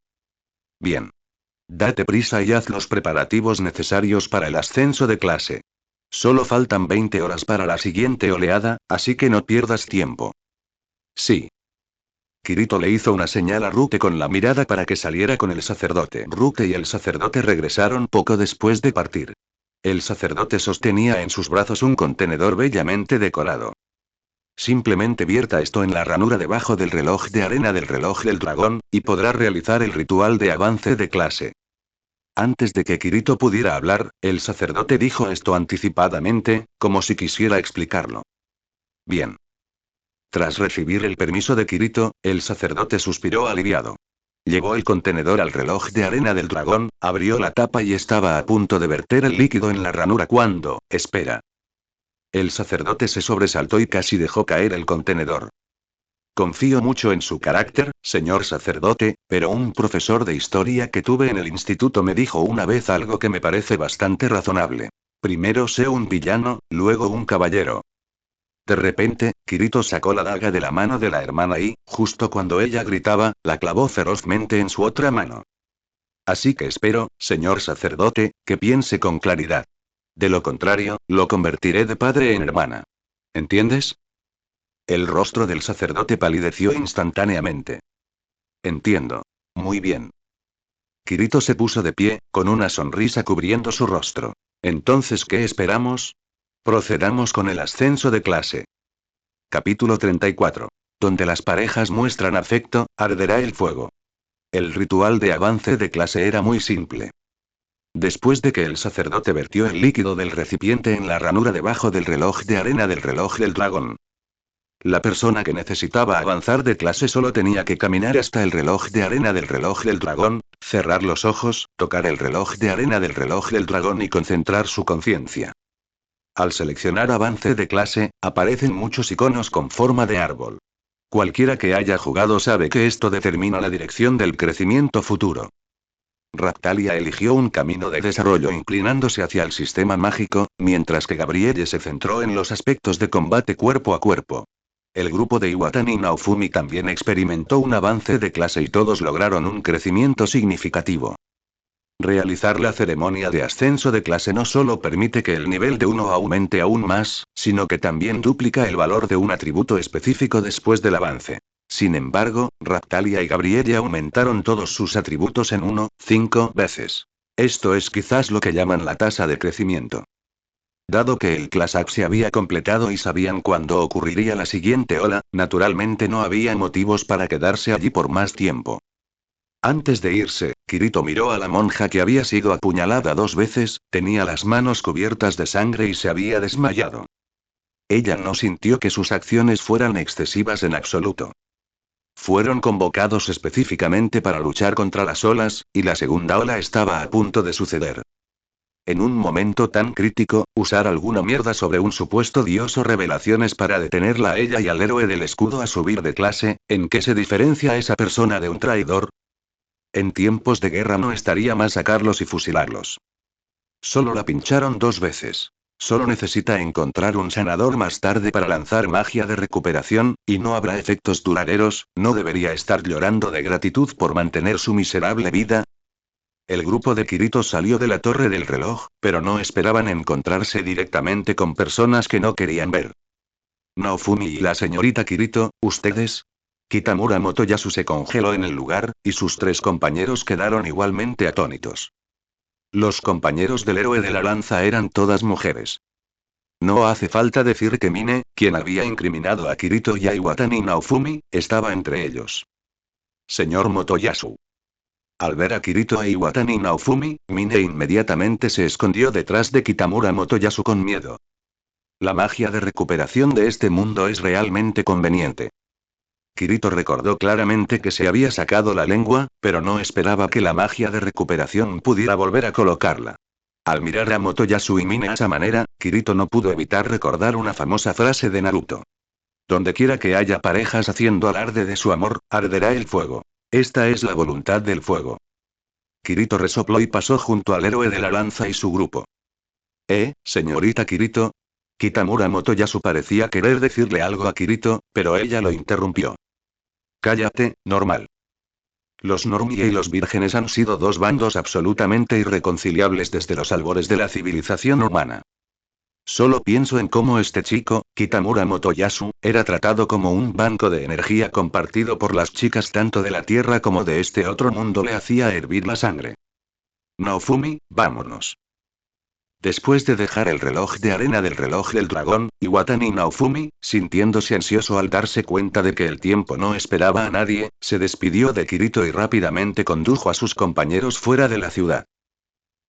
Bien. Date prisa y haz los preparativos necesarios para el ascenso de clase. Solo faltan 20 horas para la siguiente oleada, así que no pierdas tiempo. Sí. Kirito le hizo una señal a Rute con la mirada para que saliera con el sacerdote. Rute y el sacerdote regresaron poco después de partir. El sacerdote sostenía en sus brazos un contenedor bellamente decorado. Simplemente vierta esto en la ranura debajo del reloj de arena del reloj del dragón, y podrá realizar el ritual de avance de clase. Antes de que Kirito pudiera hablar, el sacerdote dijo esto anticipadamente, como si quisiera explicarlo. Bien. Tras recibir el permiso de Kirito, el sacerdote suspiró aliviado. Llevó el contenedor al reloj de arena del dragón, abrió la tapa y estaba a punto de verter el líquido en la ranura cuando, espera. El sacerdote se sobresaltó y casi dejó caer el contenedor. Confío mucho en su carácter, señor sacerdote, pero un profesor de historia que tuve en el instituto me dijo una vez algo que me parece bastante razonable. Primero sé un villano, luego un caballero. De repente, Kirito sacó la daga de la mano de la hermana y, justo cuando ella gritaba, la clavó ferozmente en su otra mano. Así que espero, señor sacerdote, que piense con claridad. De lo contrario, lo convertiré de padre en hermana. ¿Entiendes? El rostro del sacerdote palideció instantáneamente. Entiendo. Muy bien. Kirito se puso de pie, con una sonrisa cubriendo su rostro. Entonces, ¿qué esperamos? Procedamos con el ascenso de clase. Capítulo 34. Donde las parejas muestran afecto, arderá el fuego. El ritual de avance de clase era muy simple. Después de que el sacerdote vertió el líquido del recipiente en la ranura debajo del reloj de arena del reloj del dragón. La persona que necesitaba avanzar de clase solo tenía que caminar hasta el reloj de arena del reloj del dragón, cerrar los ojos, tocar el reloj de arena del reloj del dragón y concentrar su conciencia. Al seleccionar avance de clase, aparecen muchos iconos con forma de árbol. Cualquiera que haya jugado sabe que esto determina la dirección del crecimiento futuro. Raptalia eligió un camino de desarrollo inclinándose hacia el sistema mágico, mientras que Gabrielle se centró en los aspectos de combate cuerpo a cuerpo. El grupo de Iwatani y Naofumi también experimentó un avance de clase y todos lograron un crecimiento significativo. Realizar la ceremonia de ascenso de clase no solo permite que el nivel de uno aumente aún más, sino que también duplica el valor de un atributo específico después del avance. Sin embargo, Raptalia y Gabrielle aumentaron todos sus atributos en 1,5 veces. Esto es quizás lo que llaman la tasa de crecimiento. Dado que el Clasac se había completado y sabían cuándo ocurriría la siguiente ola, naturalmente no había motivos para quedarse allí por más tiempo. Antes de irse, Kirito miró a la monja que había sido apuñalada 2 veces, tenía las manos cubiertas de sangre y se había desmayado. Ella no sintió que sus acciones fueran excesivas en absoluto. Fueron convocados específicamente para luchar contra las olas, y la segunda ola estaba a punto de suceder. En un momento tan crítico, usar alguna mierda sobre un supuesto dios o revelaciones para detenerla a ella y al héroe del escudo a subir de clase, ¿en qué se diferencia esa persona de un traidor? En tiempos de guerra no estaría mal sacarlos y fusilarlos. Solo la pincharon 2 veces. Solo necesita encontrar un sanador más tarde para lanzar magia de recuperación, y no habrá efectos duraderos, no debería estar llorando de gratitud por mantener su miserable vida. El grupo de Kirito salió de la torre del reloj, pero no esperaban encontrarse directamente con personas que no querían ver. Naofumi y la señorita Kirito, ¿ustedes? Kitamura Motoyasu se congeló en el lugar, y sus 3 compañeros quedaron igualmente atónitos. Los compañeros del héroe de la lanza eran todas mujeres. No hace falta decir que Mine, quien había incriminado a Kirito y a Iwatani Naofumi, estaba entre ellos. Señor Motoyasu. Al ver a Kirito e Iwatani Naofumi, Mine inmediatamente se escondió detrás de Kitamura Motoyasu con miedo. La magia de recuperación de este mundo es realmente conveniente. Kirito recordó claramente que se había sacado la lengua, pero no esperaba que la magia de recuperación pudiera volver a colocarla. Al mirar a Motoyasu y Mine a esa manera, Kirito no pudo evitar recordar una famosa frase de Naruto. Donde quiera que haya parejas haciendo alarde de su amor, arderá el fuego. Esta es la voluntad del fuego. Kirito resopló y pasó junto al héroe de la lanza y su grupo. Señorita Kirito. Kitamura Motoyasu parecía querer decirle algo a Kirito, pero ella lo interrumpió. Cállate, normal. Los Normie y los vírgenes han sido 2 bandos absolutamente irreconciliables desde los albores de la civilización humana. Solo pienso en cómo este chico, Kitamura Motoyasu, era tratado como un banco de energía compartido por las chicas tanto de la Tierra como de este otro mundo le hacía hervir la sangre. Naofumi, vámonos. Después de dejar el reloj de arena del reloj del dragón, Iwatani Naofumi, sintiéndose ansioso al darse cuenta de que el tiempo no esperaba a nadie, se despidió de Kirito y rápidamente condujo a sus compañeros fuera de la ciudad.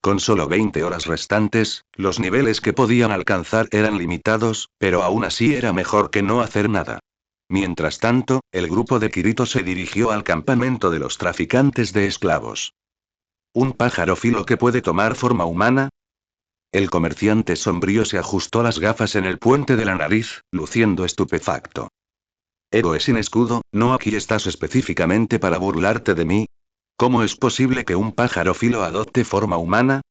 Con solo 20 horas restantes, los niveles que podían alcanzar eran limitados, pero aún así era mejor que no hacer nada. Mientras tanto, el grupo de Kirito se dirigió al campamento de los traficantes de esclavos. ¿Un pájaro filo que puede tomar forma humana? El comerciante sombrío se ajustó las gafas en el puente de la nariz, luciendo estupefacto. Héroe sin escudo, ¿no aquí estás específicamente para burlarte de mí? ¿Cómo es posible que un pájaro filo adopte forma humana?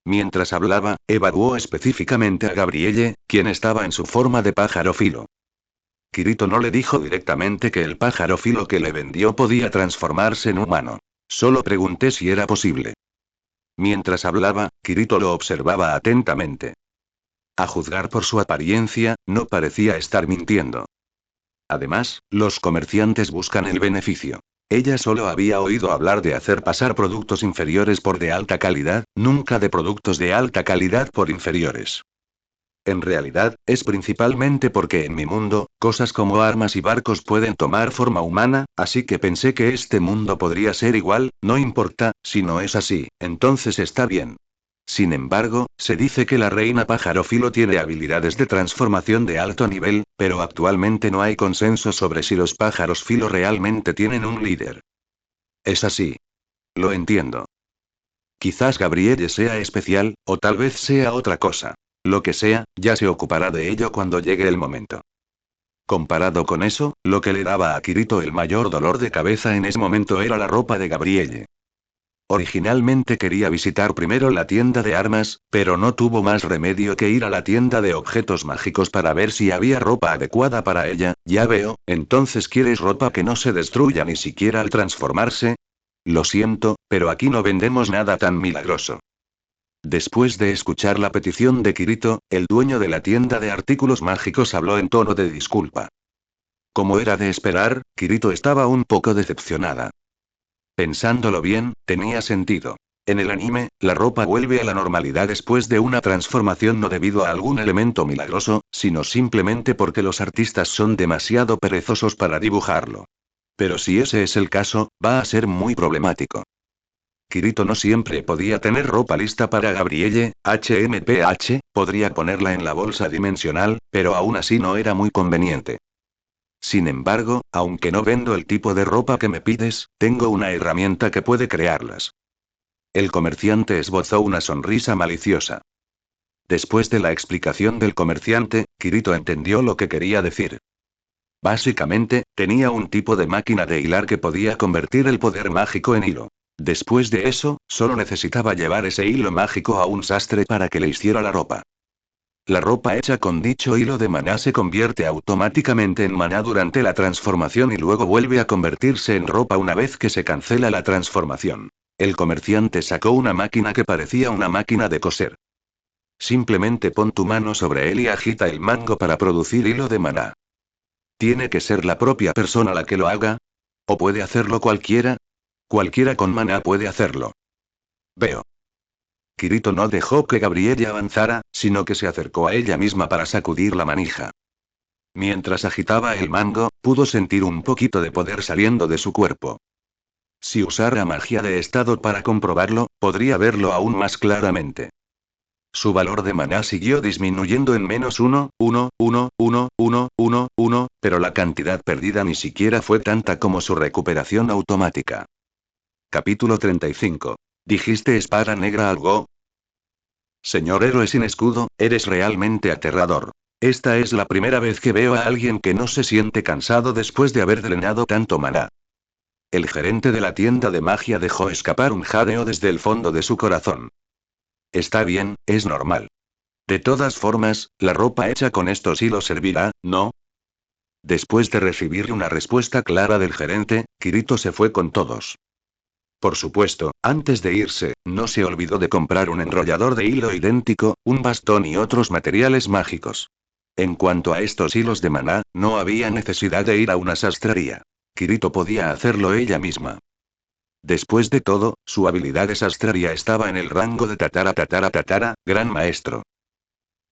Mientras hablaba, evaluó específicamente a Gabrielle, quien estaba en su forma de pájaro filo. Kirito no le dijo directamente que el pájaro filo que le vendió podía transformarse en humano. Solo pregunté si era posible. Mientras hablaba, Kirito lo observaba atentamente. A juzgar por su apariencia, no parecía estar mintiendo. Además, los comerciantes buscan el beneficio. Ella solo había oído hablar de hacer pasar productos inferiores por de alta calidad, nunca de productos de alta calidad por inferiores. En realidad, es principalmente porque en mi mundo, cosas como armas y barcos pueden tomar forma humana, así que pensé que este mundo podría ser igual, no importa, si no es así, entonces está bien. Sin embargo, se dice que la reina pájaro filo tiene habilidades de transformación de alto nivel, pero actualmente no hay consenso sobre si los pájaros filo realmente tienen un líder. Es así. Lo entiendo. Quizás Gabrielle sea especial, o tal vez sea otra cosa. Lo que sea, ya se ocupará de ello cuando llegue el momento. Comparado con eso, lo que le daba a Kirito el mayor dolor de cabeza en ese momento era la ropa de Gabrielle. Originalmente quería visitar primero la tienda de armas, pero no tuvo más remedio que ir a la tienda de objetos mágicos para ver si había ropa adecuada para ella. Ya veo, entonces ¿quieres ropa que no se destruya ni siquiera al transformarse? Lo siento, pero aquí no vendemos nada tan milagroso. Después de escuchar la petición de Kirito, el dueño de la tienda de artículos mágicos habló en tono de disculpa. Como era de esperar, Kirito estaba un poco decepcionada. Pensándolo bien, tenía sentido. En el anime, la ropa vuelve a la normalidad después de una transformación no debido a algún elemento milagroso, sino simplemente porque los artistas son demasiado perezosos para dibujarlo. Pero si ese es el caso, va a ser muy problemático. Kirito no siempre podía tener ropa lista para Gabrielle, podría ponerla en la bolsa dimensional, pero aún así no era muy conveniente. Sin embargo, aunque no vendo el tipo de ropa que me pides, tengo una herramienta que puede crearlas. El comerciante esbozó una sonrisa maliciosa. Después de la explicación del comerciante, Kirito entendió lo que quería decir. Básicamente, tenía un tipo de máquina de hilar que podía convertir el poder mágico en hilo. Después de eso, solo necesitaba llevar ese hilo mágico a un sastre para que le hiciera la ropa. La ropa hecha con dicho hilo de maná se convierte automáticamente en maná durante la transformación y luego vuelve a convertirse en ropa una vez que se cancela la transformación. El comerciante sacó una máquina que parecía una máquina de coser. Simplemente pon tu mano sobre él y agita el mango para producir hilo de maná. ¿Tiene que ser la propia persona la que lo haga? ¿O puede hacerlo cualquiera? Cualquiera con maná puede hacerlo. Veo. Kirito no dejó que Gabrielle avanzara, sino que se acercó a ella misma para sacudir la manija. Mientras agitaba el mango, pudo sentir un poquito de poder saliendo de su cuerpo. Si usara magia de estado para comprobarlo, podría verlo aún más claramente. Su valor de maná siguió disminuyendo en -1, pero la cantidad perdida ni siquiera fue tanta como su recuperación automática. Capítulo 35. ¿Dijiste espada negra algo? Señor héroe sin escudo, eres realmente aterrador. Esta es la primera vez que veo a alguien que no se siente cansado después de haber drenado tanto maná. El gerente de la tienda de magia dejó escapar un jadeo desde el fondo de su corazón. Está bien, es normal. De todas formas, la ropa hecha con estos hilos servirá, ¿no? Después de recibir una respuesta clara del gerente, Kirito se fue con todos. Por supuesto, antes de irse, no se olvidó de comprar un enrollador de hilo idéntico, un bastón y otros materiales mágicos. En cuanto a estos hilos de maná, no había necesidad de ir a una sastrería. Kirito podía hacerlo ella misma. Después de todo, su habilidad de sastrería estaba en el rango de gran maestro.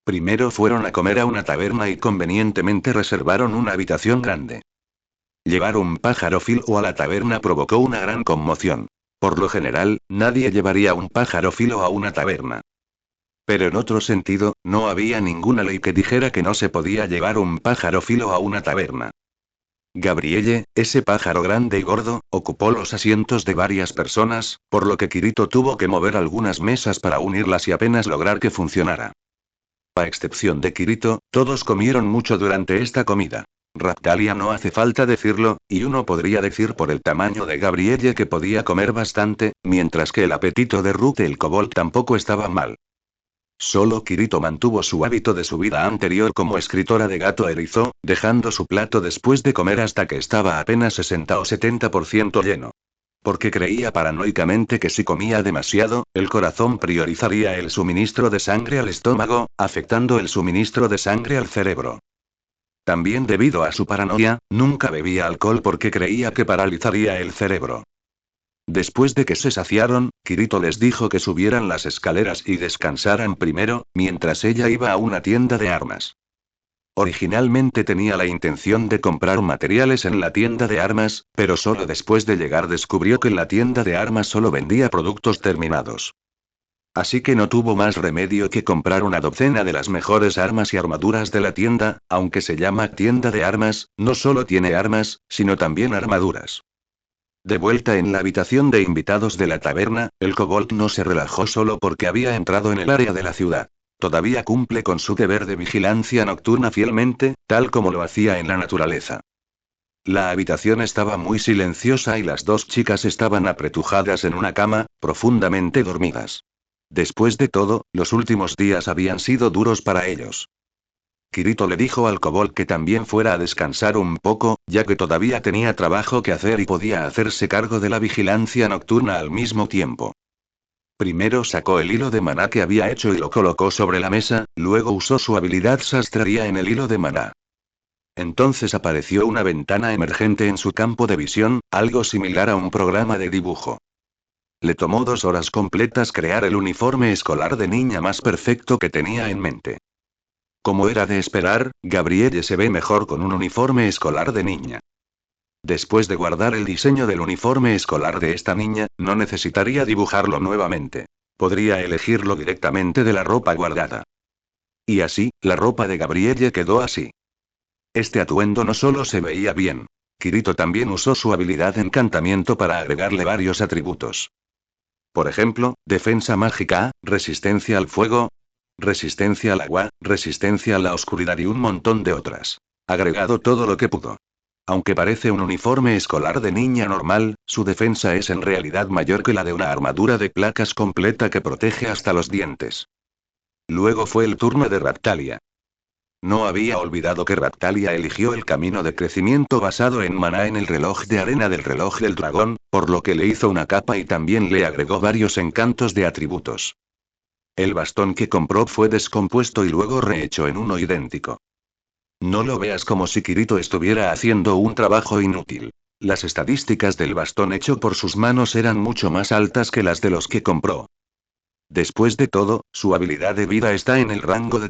Primero fueron a comer a una taberna y convenientemente reservaron una habitación grande. Llevar un pájaro filo a la taberna provocó una gran conmoción. Por lo general, nadie llevaría un pájaro filo a una taberna. Pero en otro sentido, no había ninguna ley que dijera que no se podía llevar un pájaro filo a una taberna. Gabrielle, ese pájaro grande y gordo, ocupó los asientos de varias personas, por lo que Kirito tuvo que mover algunas mesas para unirlas y apenas lograr que funcionara. A excepción de Kirito, todos comieron mucho durante esta comida. Raptalia no hace falta decirlo, y uno podría decir por el tamaño de Gabrielle que podía comer bastante, mientras que el apetito de Ruth el kobold tampoco estaba mal. Solo Kirito mantuvo su hábito de su vida anterior como escritora de gato erizo, dejando su plato después de comer hasta que estaba apenas 60 o 70% lleno. Porque creía paranoicamente que si comía demasiado, el corazón priorizaría el suministro de sangre al estómago, afectando el suministro de sangre al cerebro. También debido a su paranoia, nunca bebía alcohol porque creía que paralizaría el cerebro. Después de que se saciaron, Kirito les dijo que subieran las escaleras y descansaran primero, mientras ella iba a una tienda de armas. Originalmente tenía la intención de comprar materiales en la tienda de armas, pero solo después de llegar descubrió que la tienda de armas solo vendía productos terminados. Así que no tuvo más remedio que comprar una docena de las mejores armas y armaduras de la tienda, aunque se llama tienda de armas, no solo tiene armas, sino también armaduras. De vuelta en la habitación de invitados de la taberna, el kobold no se relajó solo porque había entrado en el área de la ciudad. Todavía cumple con su deber de vigilancia nocturna fielmente, tal como lo hacía en la naturaleza. La habitación estaba muy silenciosa y las dos chicas estaban apretujadas en una cama, profundamente dormidas. Después de todo, los últimos días habían sido duros para ellos. Kirito le dijo al kobold que también fuera a descansar un poco, ya que todavía tenía trabajo que hacer y podía hacerse cargo de la vigilancia nocturna al mismo tiempo. Primero sacó el hilo de maná que había hecho y lo colocó sobre la mesa, luego usó su habilidad sastrería en el hilo de maná. Entonces apareció una ventana emergente en su campo de visión, algo similar a un programa de dibujo. Le tomó 2 horas completas crear el uniforme escolar de niña más perfecto que tenía en mente. Como era de esperar, Gabrielle se ve mejor con un uniforme escolar de niña. Después de guardar el diseño del uniforme escolar de esta niña, no necesitaría dibujarlo nuevamente. Podría elegirlo directamente de la ropa guardada. Y así, la ropa de Gabrielle quedó así. Este atuendo no solo se veía bien. Kirito también usó su habilidad encantamiento para agregarle varios atributos. Por ejemplo, defensa mágica, resistencia al fuego, resistencia al agua, resistencia a la oscuridad y un montón de otras. Agregado todo lo que pudo. Aunque parece un uniforme escolar de niña normal, su defensa es en realidad mayor que la de una armadura de placas completa que protege hasta los dientes. Luego fue el turno de Raptalia. No había olvidado que Raptalia eligió el camino de crecimiento basado en maná en el reloj de arena del reloj del dragón, por lo que le hizo una capa y también le agregó varios encantos de atributos. El bastón que compró fue descompuesto y luego rehecho en uno idéntico. No lo veas como si Kirito estuviera haciendo un trabajo inútil. Las estadísticas del bastón hecho por sus manos eran mucho más altas que las de los que compró. Después de todo, su habilidad de vida está en el rango de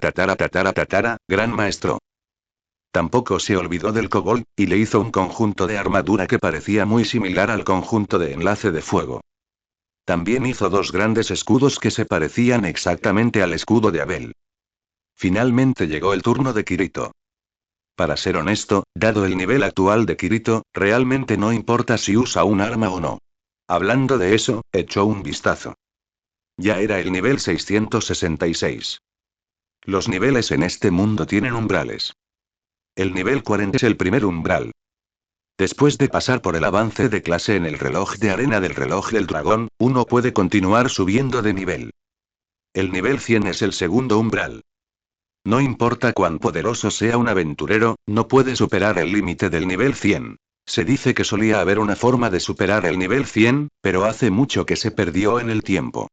gran maestro. Tampoco se olvidó del kobold, y le hizo un conjunto de armadura que parecía muy similar al conjunto de enlace de fuego. También hizo 2 grandes escudos que se parecían exactamente al escudo de Abel. Finalmente llegó el turno de Kirito. Para ser honesto, dado el nivel actual de Kirito, realmente no importa si usa un arma o no. Hablando de eso, echó un vistazo. Ya era el nivel 666. Los niveles en este mundo tienen umbrales. El nivel 40 es el primer umbral. Después de pasar por el avance de clase en el reloj de arena del reloj del dragón, uno puede continuar subiendo de nivel. El nivel 100 es el segundo umbral. No importa cuán poderoso sea un aventurero, no puede superar el límite del nivel 100. Se dice que solía haber una forma de superar el nivel 100, pero hace mucho que se perdió en el tiempo.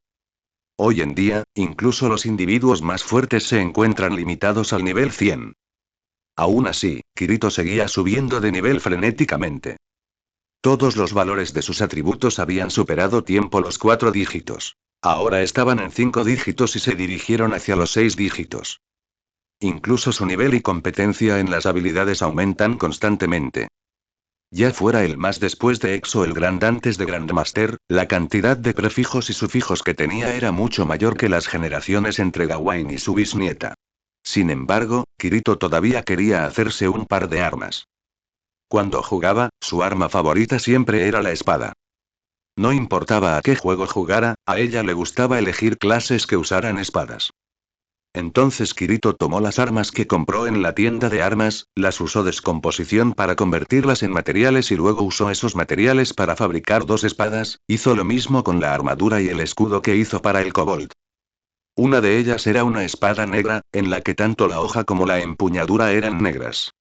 Hoy en día, incluso los individuos más fuertes se encuentran limitados al nivel 100. Aún así, Kirito seguía subiendo de nivel frenéticamente. Todos los valores de sus atributos habían superado tiempo los 4 dígitos. Ahora estaban en 5 dígitos y se dirigieron hacia los 6 dígitos. Incluso su nivel y competencia en las habilidades aumentan constantemente. Ya fuera el más después de Exo o el Grand antes de Grandmaster, la cantidad de prefijos y sufijos que tenía era mucho mayor que las generaciones entre Gawain y su bisnieta. Sin embargo, Kirito todavía quería hacerse un par de armas. Cuando jugaba, su arma favorita siempre era la espada. No importaba a qué juego jugara, a ella le gustaba elegir clases que usaran espadas. Entonces Kirito tomó las armas que compró en la tienda de armas, las usó descomposición para convertirlas en materiales y luego usó esos materiales para fabricar dos espadas, hizo lo mismo con la armadura y el escudo que hizo para el kobold. Una de ellas era una espada negra, en la que tanto la hoja como la empuñadura eran negras.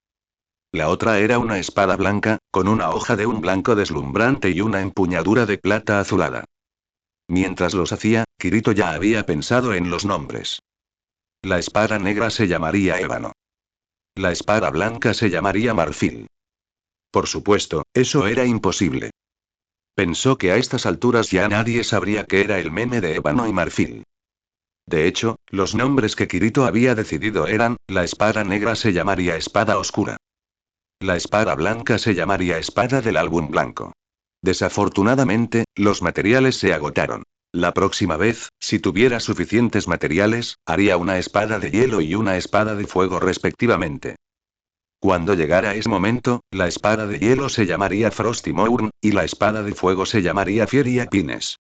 La otra era una espada blanca, con una hoja de un blanco deslumbrante y una empuñadura de plata azulada. Mientras los hacía, Kirito ya había pensado en los nombres. La espada negra se llamaría ébano. La espada blanca se llamaría marfil. Por supuesto, eso era imposible. Pensó que a estas alturas ya nadie sabría qué era el meme de ébano y marfil. De hecho, los nombres que Kirito había decidido eran, la espada negra se llamaría espada oscura. La espada blanca se llamaría espada del álbum blanco. Desafortunadamente, los materiales se agotaron. La próxima vez, si tuviera suficientes materiales, haría una espada de hielo y una espada de fuego respectivamente. Cuando llegara ese momento, la espada de hielo se llamaría Frosty Mourn, y la espada de fuego se llamaría Fieria Pines.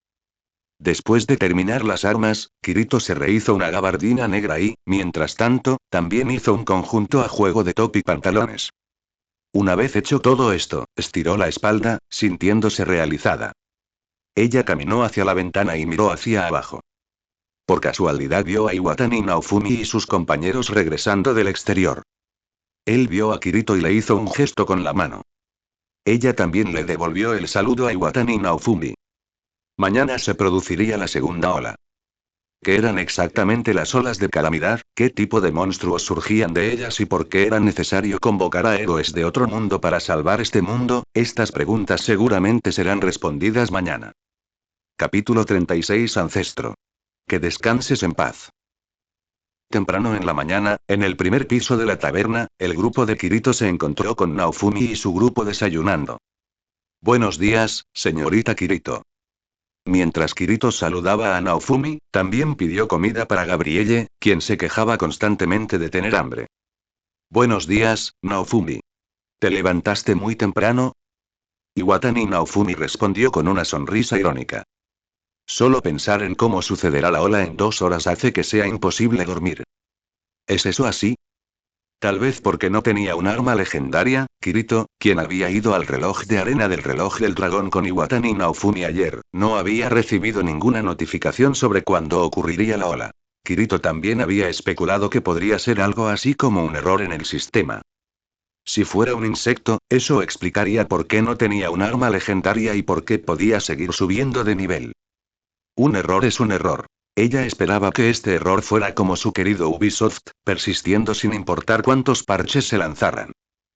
Después de terminar las armas, Kirito se rehizo una gabardina negra y, mientras tanto, también hizo un conjunto a juego de top y pantalones. Una vez hecho todo esto, estiró la espalda, sintiéndose realizada. Ella caminó hacia la ventana y miró hacia abajo. Por casualidad vio a Iwatani Naofumi y sus compañeros regresando del exterior. Él vio a Kirito y le hizo un gesto con la mano. Ella también le devolvió el saludo a Iwatani Naofumi. Mañana se produciría la segunda ola. ¿Qué eran exactamente las olas de calamidad? ¿Qué tipo de monstruos surgían de ellas y por qué era necesario convocar a héroes de otro mundo para salvar este mundo? Estas preguntas seguramente serán respondidas mañana. Capítulo 36 Ancestro. Que descanses en paz. Temprano en la mañana, en el primer piso de la taberna, el grupo de Kirito se encontró con Naofumi y su grupo desayunando. Buenos días, señorita Kirito. Mientras Kirito saludaba a Naofumi, también pidió comida para Gabrielle, quien se quejaba constantemente de tener hambre. Buenos días, Naofumi. ¿Te levantaste muy temprano? Iwatani Naofumi respondió con una sonrisa irónica. Solo pensar en cómo sucederá la ola en 2 horas hace que sea imposible dormir. ¿Es eso así? Tal vez porque no tenía un arma legendaria, Kirito, quien había ido al reloj de arena del reloj del dragón con Iwatani Naofumi ayer, no había recibido ninguna notificación sobre cuándo ocurriría la ola. Kirito también había especulado que podría ser algo así como un error en el sistema. Si fuera un insecto, eso explicaría por qué no tenía un arma legendaria y por qué podía seguir subiendo de nivel. Un error es un error. Ella esperaba que este error fuera como su querido Ubisoft, persistiendo sin importar cuántos parches se lanzaran.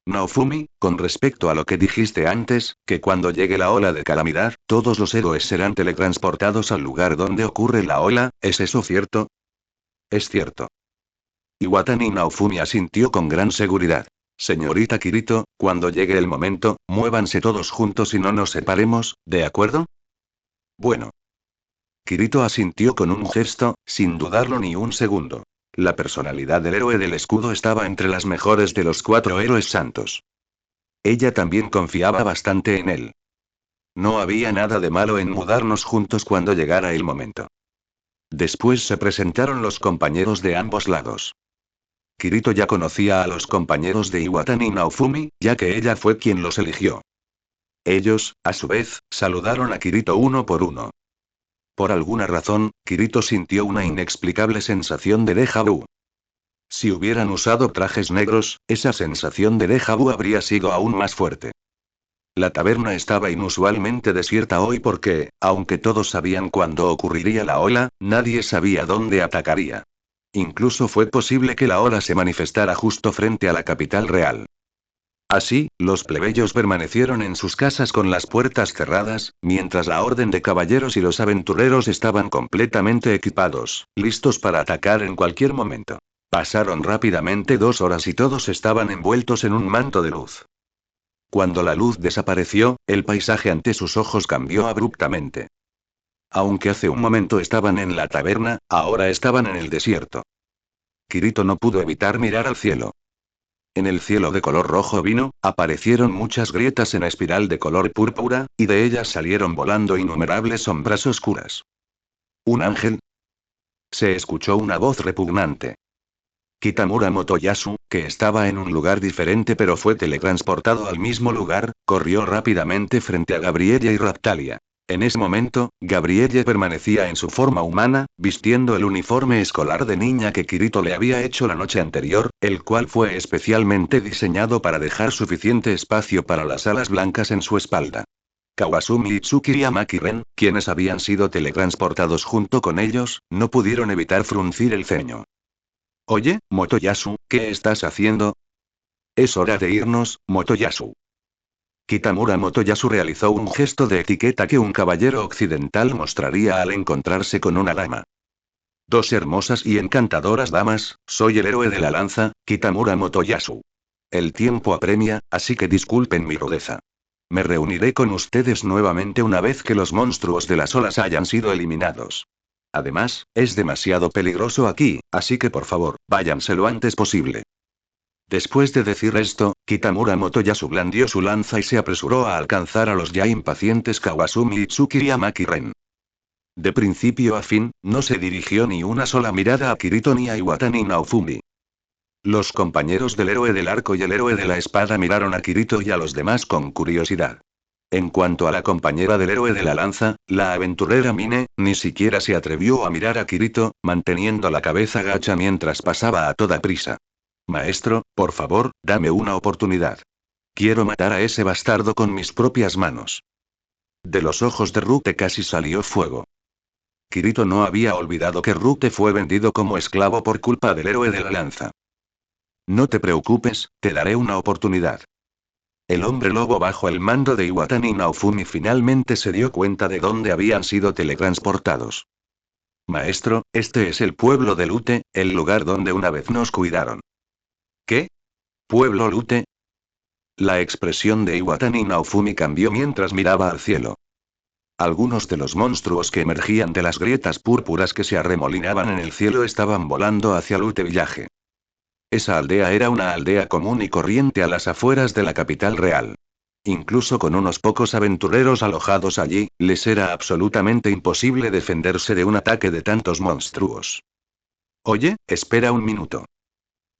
Naofumi, con respecto a lo que dijiste antes, que cuando llegue la ola de calamidad, todos los héroes serán teletransportados al lugar donde ocurre la ola, ¿es eso cierto? Es cierto. Iwatani Naofumi asintió con gran seguridad. Señorita Kirito, cuando llegue el momento, muévanse todos juntos y no nos separemos, ¿de acuerdo? Bueno. Kirito asintió con un gesto, sin dudarlo ni un segundo. La personalidad del héroe del escudo estaba entre las mejores de los 4 héroes santos. Ella también confiaba bastante en él. No había nada de malo en mudarnos juntos cuando llegara el momento. Después se presentaron los compañeros de ambos lados. Kirito ya conocía a los compañeros de Iwatani Naofumi, ya que ella fue quien los eligió. Ellos, a su vez, saludaron a Kirito uno por uno. Por alguna razón, Kirito sintió una inexplicable sensación de déjà vu. Si hubieran usado trajes negros, esa sensación de déjà vu habría sido aún más fuerte. La taberna estaba inusualmente desierta hoy porque, aunque todos sabían cuándo ocurriría la ola, nadie sabía dónde atacaría. Incluso fue posible que la ola se manifestara justo frente a la capital real. Así, los plebeyos permanecieron en sus casas con las puertas cerradas, mientras la orden de caballeros y los aventureros estaban completamente equipados, listos para atacar en cualquier momento. Pasaron rápidamente 2 horas y todos estaban envueltos en un manto de luz. Cuando la luz desapareció, el paisaje ante sus ojos cambió abruptamente. Aunque hace un momento estaban en la taberna, ahora estaban en el desierto. Kirito no pudo evitar mirar al cielo. En el cielo de color rojo vino, aparecieron muchas grietas en espiral de color púrpura, y de ellas salieron volando innumerables sombras oscuras. ¿Un ángel? Se escuchó una voz repugnante. Kitamura Motoyasu, que estaba en un lugar diferente pero fue teletransportado al mismo lugar, corrió rápidamente frente a Gabrielle y Raptalia. En ese momento, Gabrielle permanecía en su forma humana, vistiendo el uniforme escolar de niña que Kirito le había hecho la noche anterior, el cual fue especialmente diseñado para dejar suficiente espacio para las alas blancas en su espalda. Kawasumi Itsuki y Amaki Ren, quienes habían sido teletransportados junto con ellos, no pudieron evitar fruncir el ceño. Oye, Motoyasu, ¿qué estás haciendo? Es hora de irnos, Motoyasu. Kitamura Motoyasu realizó un gesto de etiqueta que un caballero occidental mostraría al encontrarse con una dama. Dos hermosas y encantadoras damas, soy el héroe de la lanza, Kitamura Motoyasu. El tiempo apremia, así que disculpen mi rudeza. Me reuniré con ustedes nuevamente una vez que los monstruos de las olas hayan sido eliminados. Además, es demasiado peligroso aquí, así que por favor, váyanse lo antes posible. Después de decir esto, Kitamura Motoyasu blandió su lanza y se apresuró a alcanzar a los ya impacientes Kawasumi Itsuki y Amaki Ren. De principio a fin, no se dirigió ni una sola mirada a Kirito ni a Iwata ni Naofumi. Los compañeros del héroe del arco y el héroe de la espada miraron a Kirito y a los demás con curiosidad. En cuanto a la compañera del héroe de la lanza, la aventurera Mine, ni siquiera se atrevió a mirar a Kirito, manteniendo la cabeza gacha mientras pasaba a toda prisa. Maestro, por favor, dame una oportunidad. Quiero matar a ese bastardo con mis propias manos. De los ojos de Rute casi salió fuego. Kirito no había olvidado que Rute fue vendido como esclavo por culpa del héroe de la lanza. No te preocupes, te daré una oportunidad. El hombre lobo bajo el mando de Iwatani Naofumi finalmente se dio cuenta de dónde habían sido teletransportados. Maestro, este es el pueblo de Lute, el lugar donde una vez nos cuidaron. ¿Qué? ¿Pueblo Lute? La expresión de Iwatani Naofumi cambió mientras miraba al cielo. Algunos de los monstruos que emergían de las grietas púrpuras que se arremolinaban en el cielo estaban volando hacia Lute Village. Esa aldea era una aldea común y corriente a las afueras de la capital real. Incluso con unos pocos aventureros alojados allí, les era absolutamente imposible defenderse de un ataque de tantos monstruos. Oye, espera un minuto.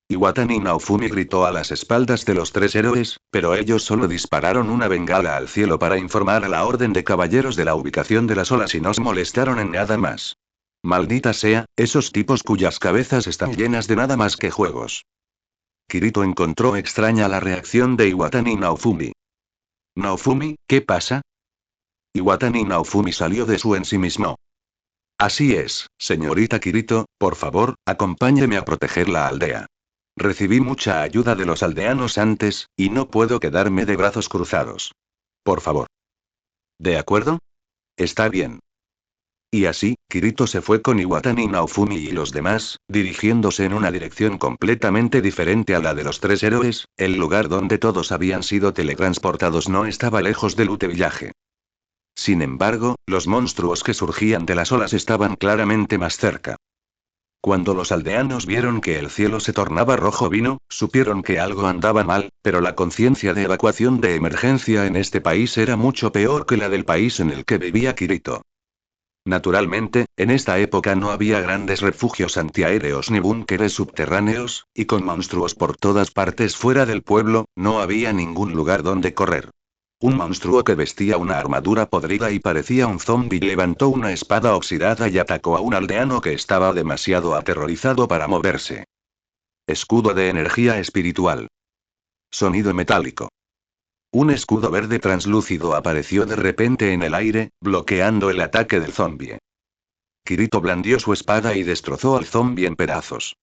Iwatani Naofumi gritó a las espaldas de los tres héroes, pero ellos solo dispararon una bengala al cielo para informar a la orden de caballeros de la ubicación de las olas y no se molestaron en nada más. Maldita sea, esos tipos cuyas cabezas están llenas de nada más que juegos. Kirito encontró extraña la reacción de Iwatani Naofumi. Naofumi, ¿qué pasa? Iwatani Naofumi salió de su ensimismo. Así es, señorita Kirito, por favor, acompáñeme a proteger la aldea. Recibí mucha ayuda de los aldeanos antes, y no puedo quedarme de brazos cruzados. Por favor. ¿De acuerdo? Está bien. Y así, Kirito se fue con Iwatani Naofumi y los demás, dirigiéndose en una dirección completamente diferente a la de los tres héroes. El lugar donde todos habían sido teletransportados no estaba lejos de Lute Village. Sin embargo, los monstruos que surgían de las olas estaban claramente más cerca. Cuando los aldeanos vieron que el cielo se tornaba rojo vino, supieron que algo andaba mal, pero la conciencia de evacuación de emergencia en este país era mucho peor que la del país en el que vivía Kirito. Naturalmente, en esta época no había grandes refugios antiaéreos ni búnkeres subterráneos, y con monstruos por todas partes fuera del pueblo, no había ningún lugar donde correr. Un monstruo que vestía una armadura podrida y parecía un zombi levantó una espada oxidada y atacó a un aldeano que estaba demasiado aterrorizado para moverse. Escudo de energía espiritual. Sonido metálico. Un escudo verde translúcido apareció de repente en el aire, bloqueando el ataque del zombi. Kirito blandió su espada y destrozó al zombi en pedazos.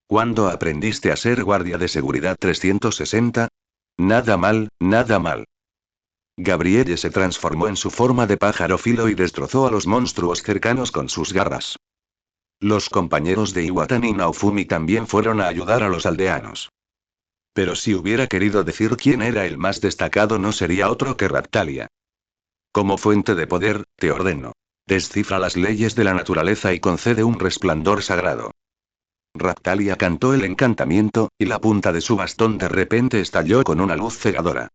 ¿Cuándo aprendiste a ser guardia de seguridad 360? Nada mal, nada mal. Gabrielle se transformó en su forma de pájaro filo y destrozó a los monstruos cercanos con sus garras. Los compañeros de Iwatani Naofumi también fueron a ayudar a los aldeanos. Pero si hubiera querido decir quién era el más destacado no sería otro que Raptalia. Como fuente de poder, te ordeno. Descifra las leyes de la naturaleza y concede un resplandor sagrado. Raptalia cantó el encantamiento, y la punta de su bastón de repente estalló con una luz cegadora.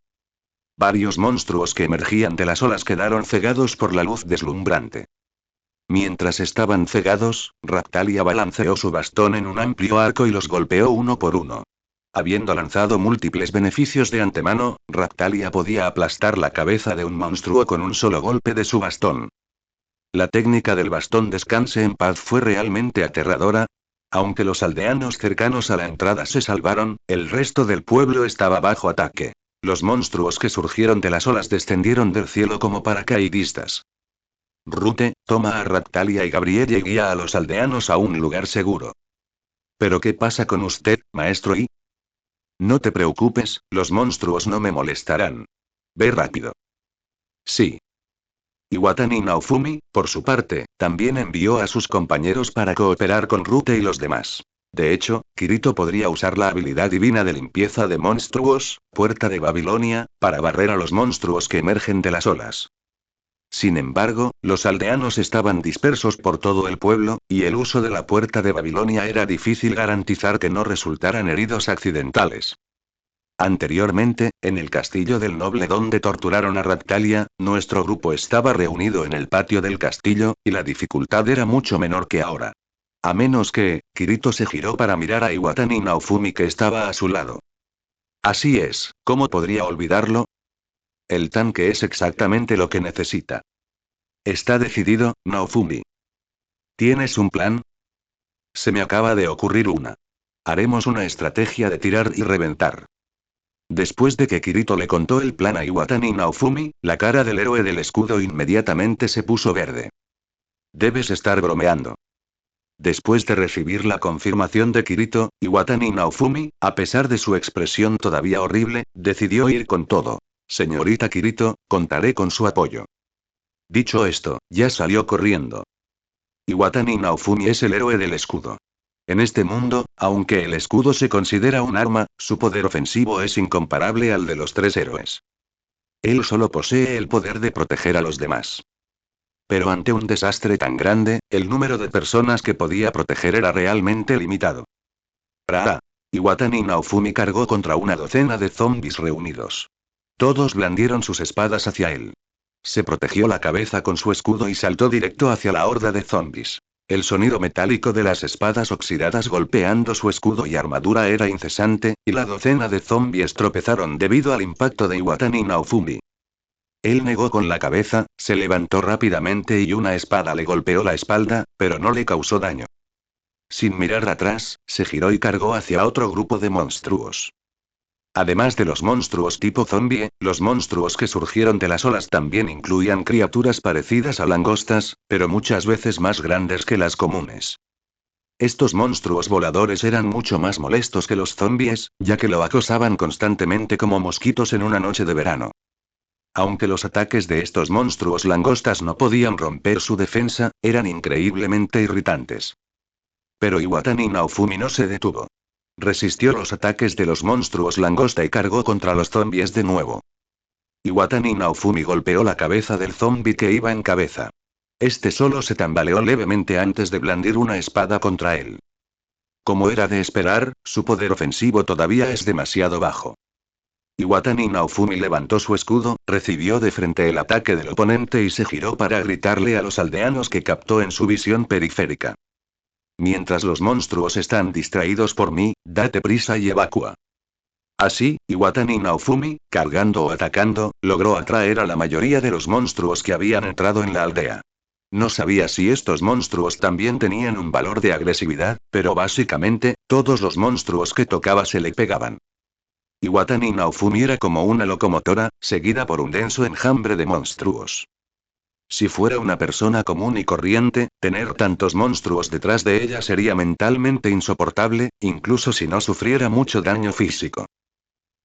Varios monstruos que emergían de las olas quedaron cegados por la luz deslumbrante. Mientras estaban cegados, Raptalia balanceó su bastón en un amplio arco y los golpeó uno por uno. Habiendo lanzado múltiples beneficios de antemano, Raptalia podía aplastar la cabeza de un monstruo con un solo golpe de su bastón. La técnica del bastón descanse en paz fue realmente aterradora. Aunque los aldeanos cercanos a la entrada se salvaron, el resto del pueblo estaba bajo ataque. Los monstruos que surgieron de las olas descendieron del cielo como paracaidistas. Rute, toma a Raptalia y Gabriel y guía a los aldeanos a un lugar seguro. ¿Pero qué pasa con usted, maestro Y? No te preocupes, los monstruos no me molestarán. Ve rápido. Sí. Iwatani Naofumi, por su parte, también envió a sus compañeros para cooperar con Rute y los demás. De hecho, Kirito podría usar la habilidad divina de limpieza de monstruos, Puerta de Babilonia, para barrer a los monstruos que emergen de las olas. Sin embargo, los aldeanos estaban dispersos por todo el pueblo, y el uso de la Puerta de Babilonia era difícil garantizar que no resultaran heridos accidentales. Anteriormente, en el castillo del noble donde torturaron a Raptalia, nuestro grupo estaba reunido en el patio del castillo, y la dificultad era mucho menor que ahora. A menos que, Kirito se giró para mirar a Iwatani Naofumi que estaba a su lado. Así es, ¿cómo podría olvidarlo? El tanque es exactamente lo que necesita. Está decidido, Naofumi. ¿Tienes un plan? Se me acaba de ocurrir una. Haremos una estrategia de tirar y reventar. Después de que Kirito le contó el plan a Iwatani Naofumi, la cara del héroe del escudo inmediatamente se puso verde. Debes estar bromeando. Después de recibir la confirmación de Kirito, Iwatani Naofumi, a pesar de su expresión todavía horrible, decidió ir con todo. Señorita Kirito, contaré con su apoyo. Dicho esto, ya salió corriendo. Iwatani Naofumi es el héroe del escudo. En este mundo, aunque el escudo se considera un arma, su poder ofensivo es incomparable al de los tres héroes. Él solo posee el poder de proteger a los demás. Pero ante un desastre tan grande, el número de personas que podía proteger era realmente limitado. ¡Ra! Iwatani Naofumi cargó contra una docena de zombies reunidos. Todos blandieron sus espadas hacia él. Se protegió la cabeza con su escudo y saltó directo hacia la horda de zombies. El sonido metálico de las espadas oxidadas golpeando su escudo y armadura era incesante, y la docena de zombies tropezaron debido al impacto de Iwatani Naofumi. Él negó con la cabeza, se levantó rápidamente y una espada le golpeó la espalda, pero no le causó daño. Sin mirar atrás, se giró y cargó hacia otro grupo de monstruos. Además de los monstruos tipo zombie, los monstruos que surgieron de las olas también incluían criaturas parecidas a langostas, pero muchas veces más grandes que las comunes. Estos monstruos voladores eran mucho más molestos que los zombies, ya que lo acosaban constantemente como mosquitos en una noche de verano. Aunque los ataques de estos monstruos langostas no podían romper su defensa, eran increíblemente irritantes. Pero Iwatani Naofumi no se detuvo. Resistió los ataques de los monstruos langosta y cargó contra los zombies de nuevo. Iwatani Naofumi golpeó la cabeza del zombie que iba en cabeza. Este solo se tambaleó levemente antes de blandir una espada contra él. Como era de esperar, su poder ofensivo todavía es demasiado bajo. Iwatani Naofumi levantó su escudo, recibió de frente el ataque del oponente y se giró para gritarle a los aldeanos que captó en su visión periférica. Mientras los monstruos están distraídos por mí, date prisa y evacúa. Así, Iwatani Naofumi, cargando o atacando, logró atraer a la mayoría de los monstruos que habían entrado en la aldea. No sabía si estos monstruos también tenían un valor de agresividad, pero básicamente, todos los monstruos que tocaba se le pegaban. Iwatani Naofumi era como una locomotora, seguida por un denso enjambre de monstruos. Si fuera una persona común y corriente, tener tantos monstruos detrás de ella sería mentalmente insoportable, incluso si no sufriera mucho daño físico.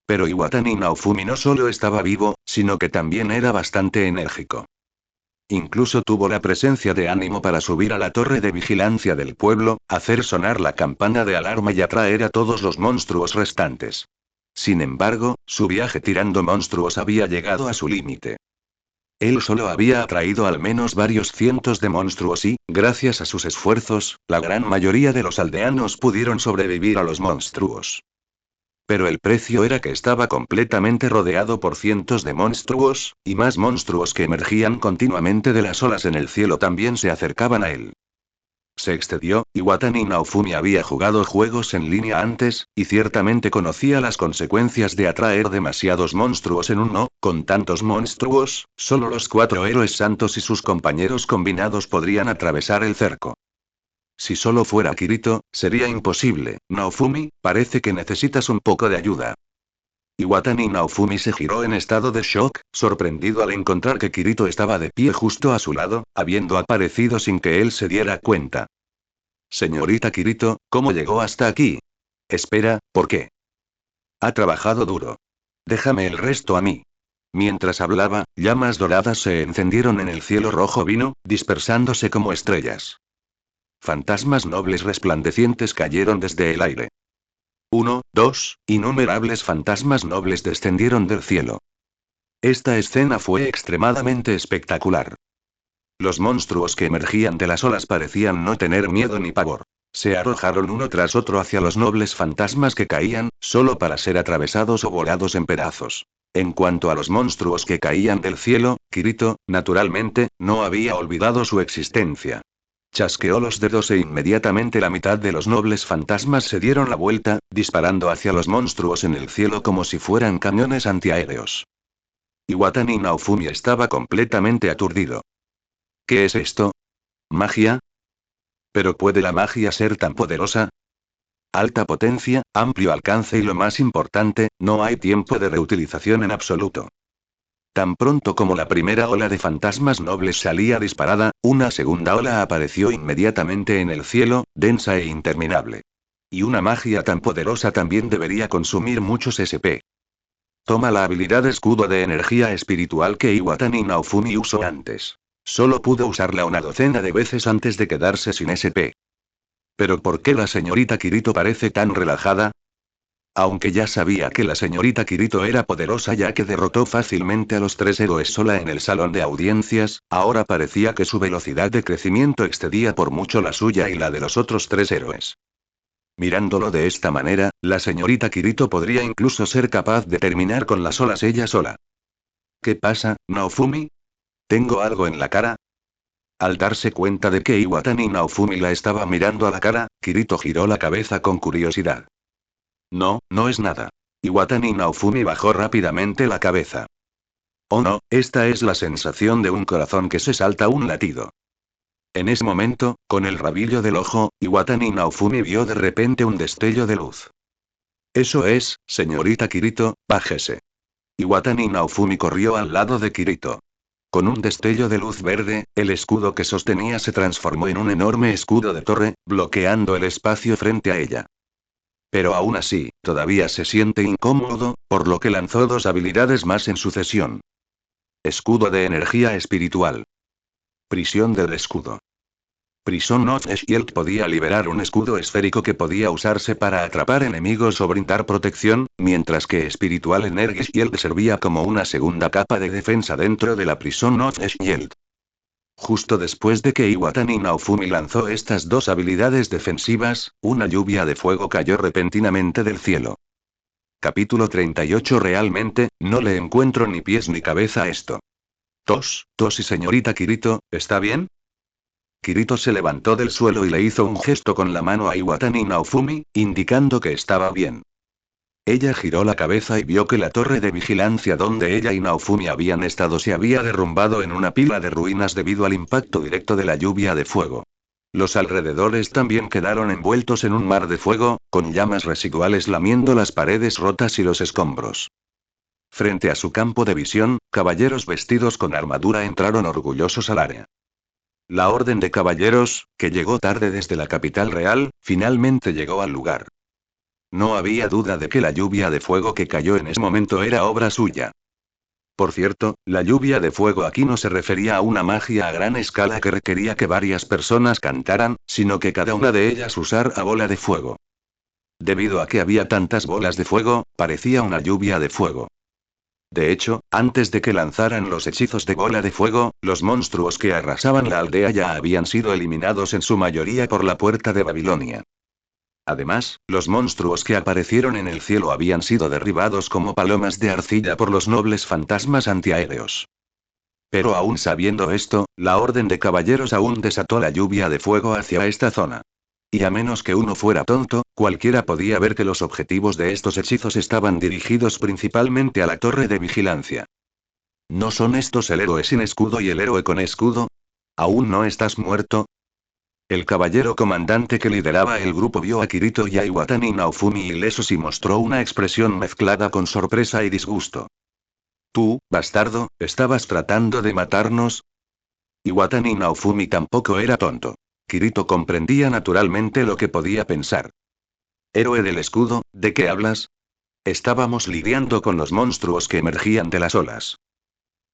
Pero Iwatani Naofumi no solo estaba vivo, sino que también era bastante enérgico. Incluso tuvo la presencia de ánimo para subir a la torre de vigilancia del pueblo, hacer sonar la campana de alarma y atraer a todos los monstruos restantes. Sin embargo, su viaje tirando monstruos había llegado a su límite. Él solo había atraído al menos varios cientos de monstruos y, gracias a sus esfuerzos, la gran mayoría de los aldeanos pudieron sobrevivir a los monstruos. Pero el precio era que estaba completamente rodeado por cientos de monstruos, y más monstruos que emergían continuamente de las olas en el cielo también se acercaban a él. Se excedió. Iwatani Naofumi había jugado juegos en línea antes, y ciertamente conocía las consecuencias de atraer demasiados monstruos en uno. Con tantos monstruos, solo los 4 héroes santos y sus compañeros combinados podrían atravesar el cerco. Si solo fuera Kirito, sería imposible. Naofumi, parece que necesitas un poco de ayuda. Iwatani Naofumi se giró en estado de shock, sorprendido al encontrar que Kirito estaba de pie justo a su lado, habiendo aparecido sin que él se diera cuenta. Señorita Kirito, ¿cómo llegó hasta aquí? Espera, ¿por qué? Ha trabajado duro. Déjame el resto a mí. Mientras hablaba, llamas doradas se encendieron en el cielo rojo vino, dispersándose como estrellas. Fantasmas nobles resplandecientes cayeron desde el aire. 1, 2, innumerables fantasmas nobles descendieron del cielo. Esta escena fue extremadamente espectacular. Los monstruos que emergían de las olas parecían no tener miedo ni pavor. Se arrojaron uno tras otro hacia los nobles fantasmas que caían, solo para ser atravesados o volados en pedazos. En cuanto a los monstruos que caían del cielo, Kirito, naturalmente, no había olvidado su existencia. Chasqueó los dedos e inmediatamente la mitad de los nobles fantasmas se dieron la vuelta, disparando hacia los monstruos en el cielo como si fueran cañones antiaéreos. Iwatani Naofumi estaba completamente aturdido. ¿Qué es esto? ¿Magia? ¿Pero puede la magia ser tan poderosa? Alta potencia, amplio alcance y lo más importante, no hay tiempo de reutilización en absoluto. Tan pronto como la primera ola de fantasmas nobles salía disparada, una segunda ola apareció inmediatamente en el cielo, densa e interminable. Y una magia tan poderosa también debería consumir muchos SP. Toma la habilidad escudo de energía espiritual que Iwatani Naofumi usó antes. Solo pudo usarla una docena de veces antes de quedarse sin SP. ¿Pero por qué la señorita Kirito parece tan relajada? Aunque ya sabía que la señorita Kirito era poderosa ya que derrotó fácilmente a los 3 héroes sola en el salón de audiencias, ahora parecía que su velocidad de crecimiento excedía por mucho la suya y la de los otros 3 héroes. Mirándolo de esta manera, la señorita Kirito podría incluso ser capaz de terminar con las olas ella sola. ¿Qué pasa, Naofumi? ¿Tengo algo en la cara? Al darse cuenta de que Iwatani Naofumi la estaba mirando a la cara, Kirito giró la cabeza con curiosidad. No, no es nada. Iwatani Naofumi bajó rápidamente la cabeza. Oh no, esta es la sensación de un corazón que se salta un latido. En ese momento, con el rabillo del ojo, Iwatani Naofumi vio de repente un destello de luz. Eso es, señorita Kirito, bájese. Iwatani Naofumi corrió al lado de Kirito. Con un destello de luz verde, el escudo que sostenía se transformó en un enorme escudo de torre, bloqueando el espacio frente a ella. Pero aún así, todavía se siente incómodo, por lo que lanzó 2 habilidades más en sucesión. Escudo de energía espiritual. Prisión del escudo. Prison of the Shield podía liberar un escudo esférico que podía usarse para atrapar enemigos o brindar protección, mientras que Spiritual Energy Shield servía como una segunda capa de defensa dentro de la Prison of the Shield. Justo después de que Iwatani Naofumi lanzó estas 2 habilidades defensivas, una lluvia de fuego cayó repentinamente del cielo. Capítulo 38. Realmente, no le encuentro ni pies ni cabeza a esto. Tos y señorita Kirito, ¿está bien? Kirito se levantó del suelo y le hizo un gesto con la mano a Iwatani Naofumi, indicando que estaba bien. Ella giró la cabeza y vio que la torre de vigilancia donde ella y Naofumi habían estado se había derrumbado en una pila de ruinas debido al impacto directo de la lluvia de fuego. Los alrededores también quedaron envueltos en un mar de fuego, con llamas residuales lamiendo las paredes rotas y los escombros. Frente a su campo de visión, caballeros vestidos con armadura entraron orgullosos al área. La Orden de Caballeros, que llegó tarde desde la capital real, finalmente llegó al lugar. No había duda de que la lluvia de fuego que cayó en ese momento era obra suya. Por cierto, la lluvia de fuego aquí no se refería a una magia a gran escala que requería que varias personas cantaran, sino que cada una de ellas usara bola de fuego. Debido a que había tantas bolas de fuego, parecía una lluvia de fuego. De hecho, antes de que lanzaran los hechizos de bola de fuego, los monstruos que arrasaban la aldea ya habían sido eliminados en su mayoría por la puerta de Babilonia. Además, los monstruos que aparecieron en el cielo habían sido derribados como palomas de arcilla por los nobles fantasmas antiaéreos. Pero aún sabiendo esto, la Orden de Caballeros aún desató la lluvia de fuego hacia esta zona. Y a menos que uno fuera tonto, cualquiera podía ver que los objetivos de estos hechizos estaban dirigidos principalmente a la torre de vigilancia. ¿No son estos el héroe sin escudo y el héroe con escudo? ¿Aún no estás muerto? El caballero comandante que lideraba el grupo vio a Kirito y a Iwatani Naofumi ilesos y mostró una expresión mezclada con sorpresa y disgusto. Tú, bastardo, ¿estabas tratando de matarnos? Iwatani Naofumi tampoco era tonto. Kirito comprendía naturalmente lo que podía pensar. Héroe del escudo, ¿de qué hablas? Estábamos lidiando con los monstruos que emergían de las olas.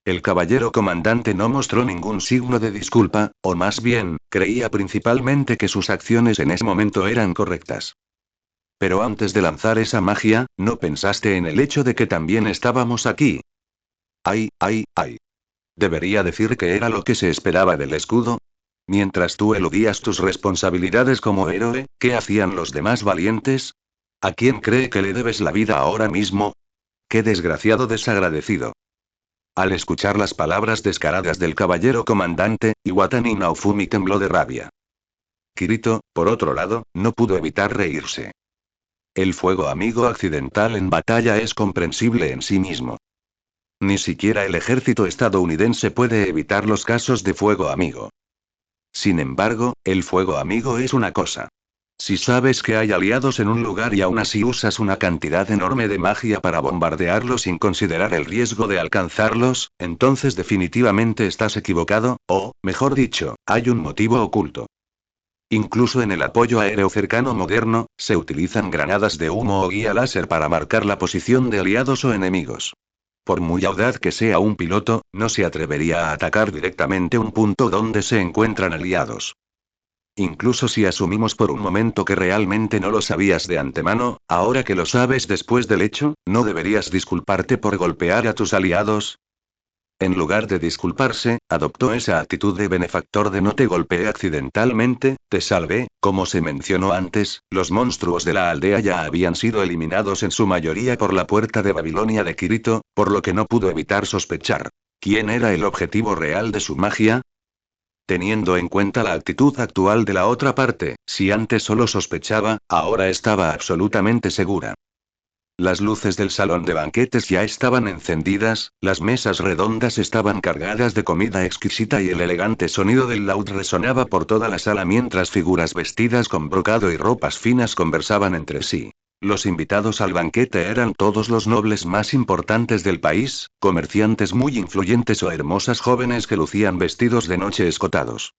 El caballero comandante no mostró ningún signo de disculpa, o más bien, creía principalmente que sus acciones en ese momento eran correctas. Pero antes de lanzar esa magia, ¿no pensaste en el hecho de que también estábamos aquí? ¡Ay, ay, ay! ¿Debería decir que era lo que se esperaba del escudo? Mientras tú eludías tus responsabilidades como héroe, ¿qué hacían los demás valientes? ¿A quién cree que le debes la vida ahora mismo? ¡Qué desgraciado desagradecido! Al escuchar las palabras descaradas del caballero comandante, Iwatani Naofumi tembló de rabia. Kirito, por otro lado, no pudo evitar reírse. El fuego amigo accidental en batalla es comprensible en sí mismo. Ni siquiera el ejército estadounidense puede evitar los casos de fuego amigo. Sin embargo, el fuego amigo es una cosa. Si sabes que hay aliados en un lugar y aún así usas una cantidad enorme de magia para bombardearlos sin considerar el riesgo de alcanzarlos, entonces definitivamente estás equivocado, o, mejor dicho, hay un motivo oculto. Incluso en el apoyo aéreo cercano moderno, se utilizan granadas de humo o guía láser para marcar la posición de aliados o enemigos. Por muy audaz que sea un piloto, no se atrevería a atacar directamente un punto donde se encuentran aliados. Incluso si asumimos por un momento que realmente no lo sabías de antemano, ahora que lo sabes después del hecho, ¿no deberías disculparte por golpear a tus aliados? En lugar de disculparse, adoptó esa actitud de benefactor de no te golpeé accidentalmente, te salvé. Como se mencionó antes, los monstruos de la aldea ya habían sido eliminados en su mayoría por la puerta de Babilonia de Kirito, por lo que no pudo evitar sospechar. ¿Quién era el objetivo real de su magia? Teniendo en cuenta la actitud actual de la otra parte, si antes solo sospechaba, ahora estaba absolutamente segura. Las luces del salón de banquetes ya estaban encendidas, las mesas redondas estaban cargadas de comida exquisita y el elegante sonido del laúd resonaba por toda la sala mientras figuras vestidas con brocado y ropas finas conversaban entre sí. Los invitados al banquete eran todos los nobles más importantes del país, comerciantes muy influyentes o hermosas jóvenes que lucían vestidos de noche escotados.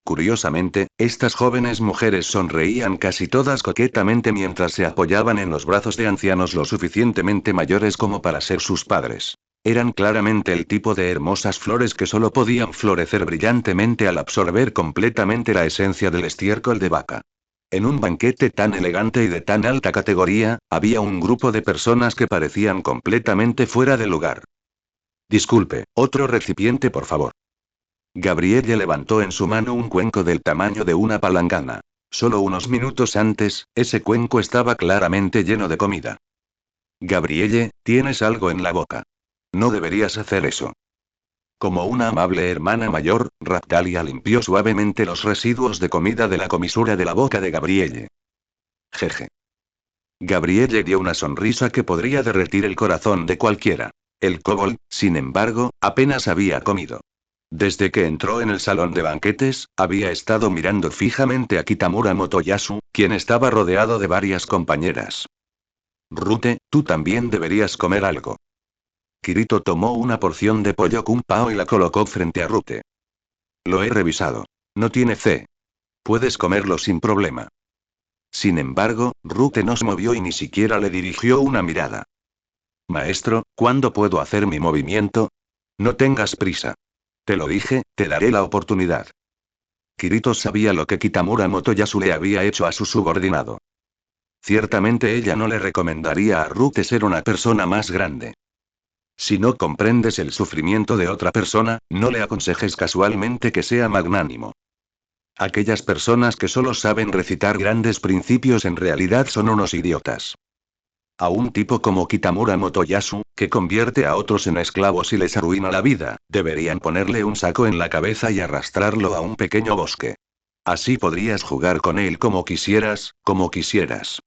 Curiosamente, estas jóvenes mujeres sonreían casi todas coquetamente mientras se apoyaban en los brazos de ancianos lo suficientemente mayores como para ser sus padres. Eran claramente el tipo de hermosas flores que solo podían florecer brillantemente al absorber completamente la esencia del estiércol de vaca. En un banquete tan elegante y de tan alta categoría, había un grupo de personas que parecían completamente fuera de lugar. Disculpe, otro recipiente por favor. Gabrielle levantó en su mano un cuenco del tamaño de una palangana. Solo unos minutos antes, ese cuenco estaba claramente lleno de comida. Gabrielle, tienes algo en la boca. No deberías hacer eso. Como una amable hermana mayor, Raptalia limpió suavemente los residuos de comida de la comisura de la boca de Gabrielle. Jeje. Gabrielle dio una sonrisa que podría derretir el corazón de cualquiera. El kobold, sin embargo, apenas había comido. Desde que entró en el salón de banquetes, había estado mirando fijamente a Kitamura Motoyasu, quien estaba rodeado de varias compañeras. Rute, tú también deberías comer algo. Kirito tomó una porción de pollo kung pao y la colocó frente a Rute. Lo he revisado. No tiene C. Puedes comerlo sin problema. Sin embargo, Rute no se movió y ni siquiera le dirigió una mirada. Maestro, ¿cuándo puedo hacer mi movimiento? No tengas prisa. Te lo dije, te daré la oportunidad. Kirito sabía lo que Kitamura Motoyasu le había hecho a su subordinado. Ciertamente ella no le recomendaría a Rute ser una persona más grande. Si no comprendes el sufrimiento de otra persona, no le aconsejes casualmente que sea magnánimo. Aquellas personas que solo saben recitar grandes principios en realidad son unos idiotas. A un tipo como Kitamura Motoyasu, que convierte a otros en esclavos y les arruina la vida, deberían ponerle un saco en la cabeza y arrastrarlo a un pequeño bosque. Así podrías jugar con él como quisieras, como quisieras.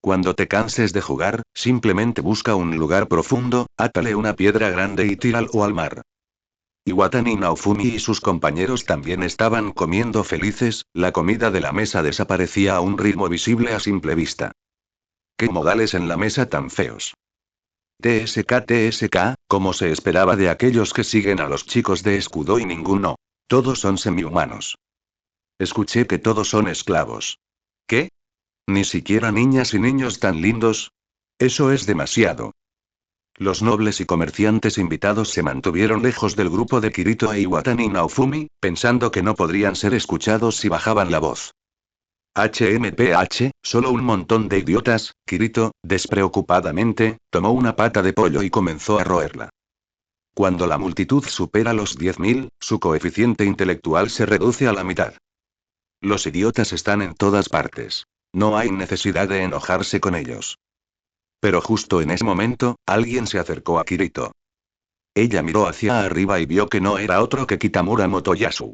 Cuando te canses de jugar, simplemente busca un lugar profundo, átale una piedra grande y tíralo al mar. Iwatani Naofumi y sus compañeros también estaban comiendo felices, la comida de la mesa desaparecía a un ritmo visible a simple vista. ¡Qué modales en la mesa tan feos! TSK, como se esperaba de aquellos que siguen a los chicos de escudo y ninguno. Todos son semihumanos. Escuché que todos son esclavos. ¿Qué? ¿Ni siquiera niñas y niños tan lindos? Eso es demasiado. Los nobles y comerciantes invitados se mantuvieron lejos del grupo de Kirito e Iwatani Naofumi, pensando que no podrían ser escuchados si bajaban la voz. Solo un montón de idiotas. Kirito, despreocupadamente, tomó una pata de pollo y comenzó a roerla. Cuando la multitud supera los 10.000, su coeficiente intelectual se reduce a la mitad. Los idiotas están en todas partes. No hay necesidad de enojarse con ellos. Pero justo en ese momento, alguien se acercó a Kirito. Ella miró hacia arriba y vio que no era otro que Kitamura Motoyasu.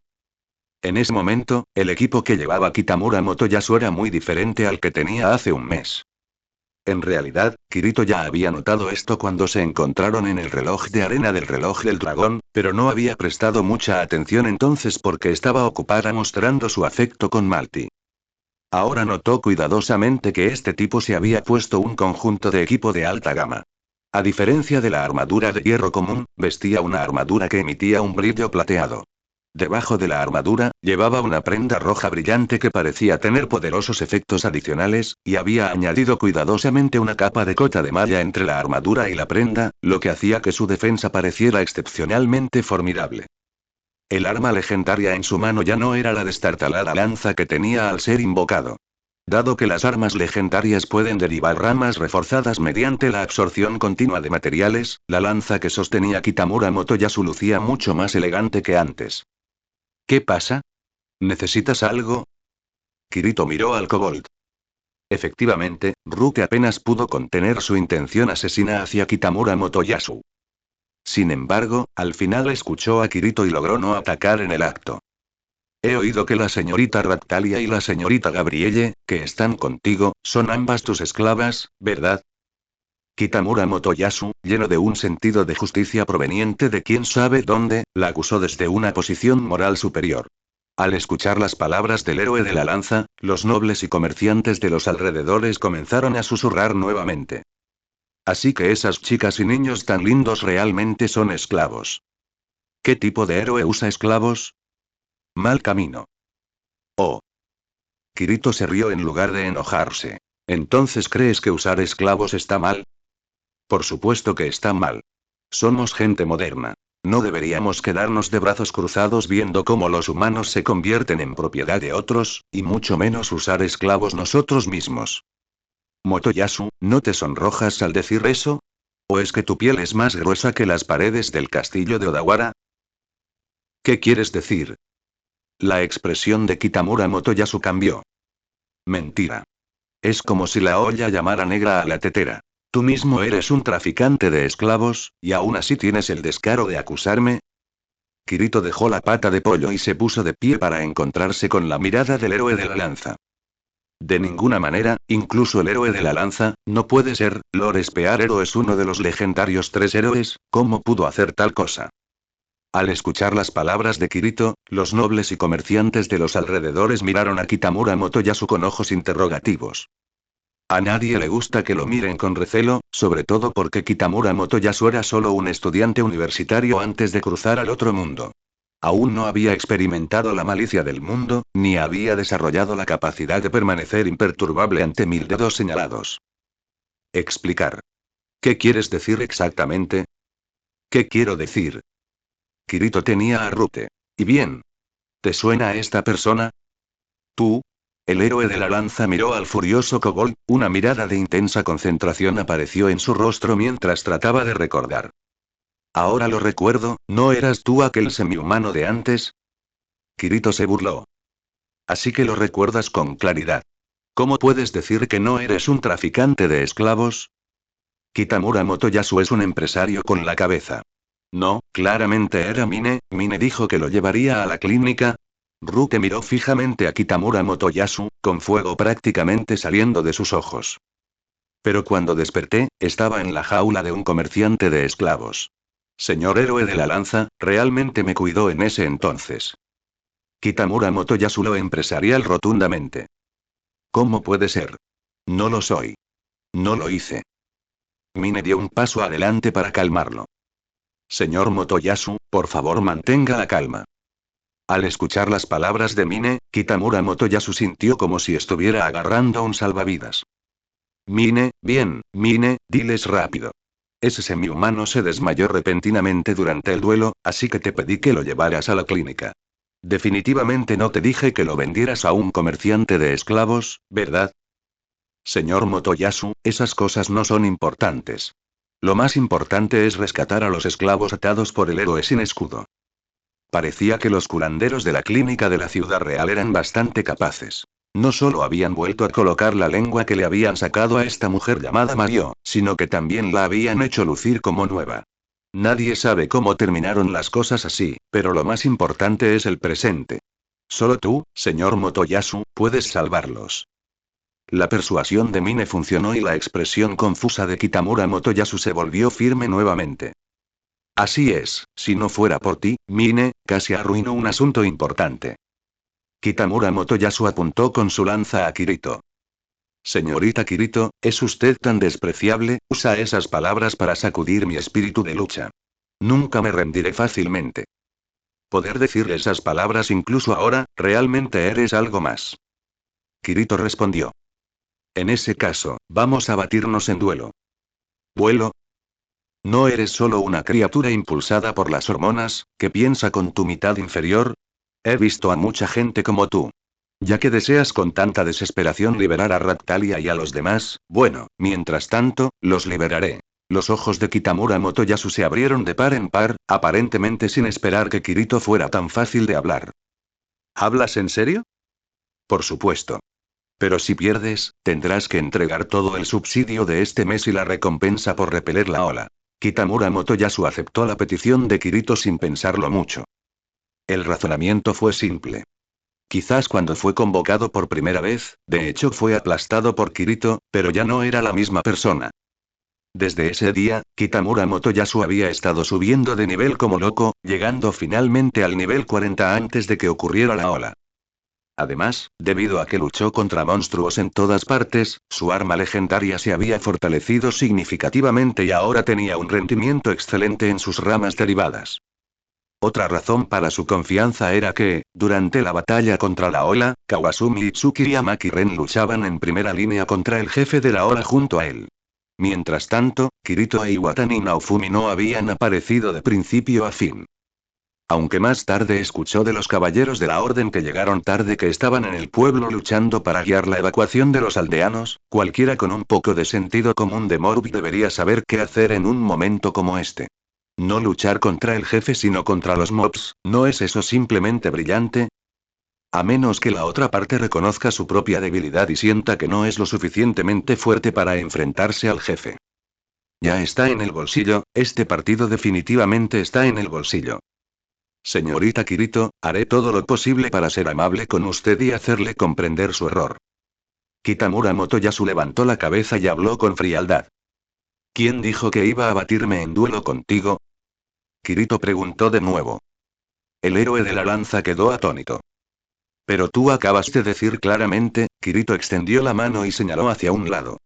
En ese momento, el equipo que llevaba Kitamura Motoyasu era muy diferente al que tenía hace un mes. En realidad, Kirito ya había notado esto cuando se encontraron en el reloj de arena del reloj del dragón, pero no había prestado mucha atención entonces porque estaba ocupada mostrando su afecto con Malty. Ahora notó cuidadosamente que este tipo se había puesto un conjunto de equipo de alta gama. A diferencia de la armadura de hierro común, vestía una armadura que emitía un brillo plateado. Debajo de la armadura, llevaba una prenda roja brillante que parecía tener poderosos efectos adicionales, y había añadido cuidadosamente una capa de cota de malla entre la armadura y la prenda, lo que hacía que su defensa pareciera excepcionalmente formidable. El arma legendaria en su mano ya no era la destartalada lanza que tenía al ser invocado. Dado que las armas legendarias pueden derivar ramas reforzadas mediante la absorción continua de materiales, la lanza que sostenía Kitamura Motoyasu lucía mucho más elegante que antes. ¿Qué pasa? ¿Necesitas algo? Kirito miró al kobold. Efectivamente, Ruke apenas pudo contener su intención asesina hacia Kitamura Motoyasu. Sin embargo, al final escuchó a Kirito y logró no atacar en el acto. He oído que la señorita Raptalia y la señorita Gabrielle, que están contigo, son ambas tus esclavas, ¿verdad? Kitamura Motoyasu, lleno de un sentido de justicia proveniente de quién sabe dónde, la acusó desde una posición moral superior. Al escuchar las palabras del héroe de la lanza, los nobles y comerciantes de los alrededores comenzaron a susurrar nuevamente. Así que esas chicas y niños tan lindos realmente son esclavos. ¿Qué tipo de héroe usa esclavos? Mal camino. Oh. Kirito se rió en lugar de enojarse. ¿Entonces crees que usar esclavos está mal? Por supuesto que está mal. Somos gente moderna. No deberíamos quedarnos de brazos cruzados viendo cómo los humanos se convierten en propiedad de otros, y mucho menos usar esclavos nosotros mismos. Motoyasu, ¿no te sonrojas al decir eso? ¿O es que tu piel es más gruesa que las paredes del castillo de Odawara? ¿Qué quieres decir? La expresión de Kitamura Motoyasu cambió. Mentira. Es como si la olla llamara negra a la tetera. Tú mismo eres un traficante de esclavos, y aún así tienes el descaro de acusarme. Kirito dejó la pata de pollo y se puso de pie para encontrarse con la mirada del héroe de la lanza. De ninguna manera, incluso el héroe de la lanza, no puede ser. Lord Spearero es uno de los legendarios 3 héroes, ¿cómo pudo hacer tal cosa? Al escuchar las palabras de Kirito, los nobles y comerciantes de los alrededores miraron a Kitamura Motoyasu con ojos interrogativos. A nadie le gusta que lo miren con recelo, sobre todo porque Kitamura Motoyasu era solo un estudiante universitario antes de cruzar al otro mundo. Aún no había experimentado la malicia del mundo, ni había desarrollado la capacidad de permanecer imperturbable ante 1000 dedos señalados. Explicar. ¿Qué quieres decir exactamente? ¿Qué quiero decir? Kirito tenía a Rute. ¿Y bien? ¿Te suena esta persona? ¿Tú? El héroe de la lanza miró al furioso kobold, una mirada de intensa concentración apareció en su rostro mientras trataba de recordar. Ahora lo recuerdo, ¿no eras tú aquel semihumano de antes? Kirito se burló. Así que lo recuerdas con claridad. ¿Cómo puedes decir que no eres un traficante de esclavos? Kitamura Motoyasu es un empresario con la cabeza. No, claramente era Mine. Mine dijo que lo llevaría a la clínica. Ruke miró fijamente a Kitamura Motoyasu, con fuego prácticamente saliendo de sus ojos. Pero cuando desperté, estaba en la jaula de un comerciante de esclavos. Señor héroe de la lanza, realmente me cuidó en ese entonces. Kitamura Motoyasu lo empresarial rotundamente. ¿Cómo puede ser? No lo soy. No lo hice. Mine dio un paso adelante para calmarlo. Señor Motoyasu, por favor mantenga la calma. Al escuchar las palabras de Mine, Kitamura Motoyasu sintió como si estuviera agarrando un salvavidas. Mine, bien, Mine, diles rápido. Ese semihumano se desmayó repentinamente durante el duelo, así que te pedí que lo llevaras a la clínica. Definitivamente no te dije que lo vendieras a un comerciante de esclavos, ¿verdad? Señor Motoyasu, esas cosas no son importantes. Lo más importante es rescatar a los esclavos atados por el héroe sin escudo. Parecía que los curanderos de la clínica de la ciudad real eran bastante capaces. No solo habían vuelto a colocar la lengua que le habían sacado a esta mujer llamada Mario, sino que también la habían hecho lucir como nueva. Nadie sabe cómo terminaron las cosas así, pero lo más importante es el presente. Solo tú, señor Motoyasu, puedes salvarlos. La persuasión de Mine funcionó y la expresión confusa de Kitamura Motoyasu se volvió firme nuevamente. Así es, si no fuera por ti, Mine, casi arruinó un asunto importante. Kitamura Motoyasu apuntó con su lanza a Kirito. Señorita Kirito, ¿es usted tan despreciable? Usa esas palabras para sacudir mi espíritu de lucha. Nunca me rendiré fácilmente. Poder decir esas palabras incluso ahora, realmente eres algo más. Kirito respondió. En ese caso, vamos a batirnos en duelo. ¿Duelo? ¿No eres solo una criatura impulsada por las hormonas, que piensa con tu mitad inferior? He visto a mucha gente como tú. Ya que deseas con tanta desesperación liberar a Raptalia y a los demás, bueno, mientras tanto, los liberaré. Los ojos de Kitamura Motoyasu se abrieron de par en par, aparentemente sin esperar que Kirito fuera tan fácil de hablar. ¿Hablas en serio? Por supuesto. Pero si pierdes, tendrás que entregar todo el subsidio de este mes y la recompensa por repeler la ola. Kitamura Motoyasu aceptó la petición de Kirito sin pensarlo mucho. El razonamiento fue simple. Quizás cuando fue convocado por primera vez, de hecho fue aplastado por Kirito, pero ya no era la misma persona. Desde ese día, Kitamura Motoyasu había estado subiendo de nivel como loco, llegando finalmente al nivel 40 antes de que ocurriera la ola. Además, debido a que luchó contra monstruos en todas partes, su arma legendaria se había fortalecido significativamente y ahora tenía un rendimiento excelente en sus ramas derivadas. Otra razón para su confianza era que, durante la batalla contra la ola, Kawasumi Itsuki y Amaki Ren luchaban en primera línea contra el jefe de la ola junto a él. Mientras tanto, Kirito e Iwatani Naofumi no habían aparecido de principio a fin. Aunque más tarde escuchó de los caballeros de la orden que llegaron tarde que estaban en el pueblo luchando para guiar la evacuación de los aldeanos, cualquiera con un poco de sentido común de Morubi debería saber qué hacer en un momento como este. No luchar contra el jefe sino contra los mobs, ¿no es eso simplemente brillante? A menos que la otra parte reconozca su propia debilidad y sienta que no es lo suficientemente fuerte para enfrentarse al jefe. Ya está en el bolsillo, este partido definitivamente está en el bolsillo. Señorita Kirito, haré todo lo posible para ser amable con usted y hacerle comprender su error. Kitamura Motoyasu levantó la cabeza y habló con frialdad. ¿Quién dijo que iba a batirme en duelo contigo? Kirito preguntó de nuevo. El héroe de la lanza quedó atónito. Pero tú acabas de decir claramente, Kirito extendió la mano y señaló hacia un lado.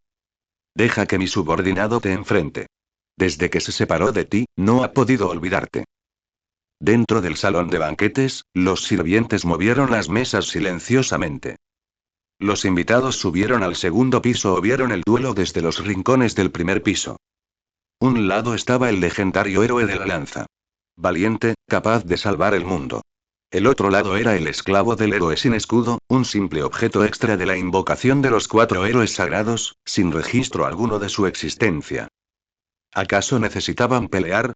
Deja que mi subordinado te enfrente. Desde que se separó de ti, no ha podido olvidarte. Dentro del salón de banquetes, los sirvientes movieron las mesas silenciosamente. Los invitados subieron al segundo piso o vieron el duelo desde los rincones del primer piso. Un lado estaba el legendario héroe de la lanza. Valiente, capaz de salvar el mundo. El otro lado era el esclavo del héroe sin escudo, un simple objeto extra de la invocación de los 4 héroes sagrados, sin registro alguno de su existencia. ¿Acaso necesitaban pelear?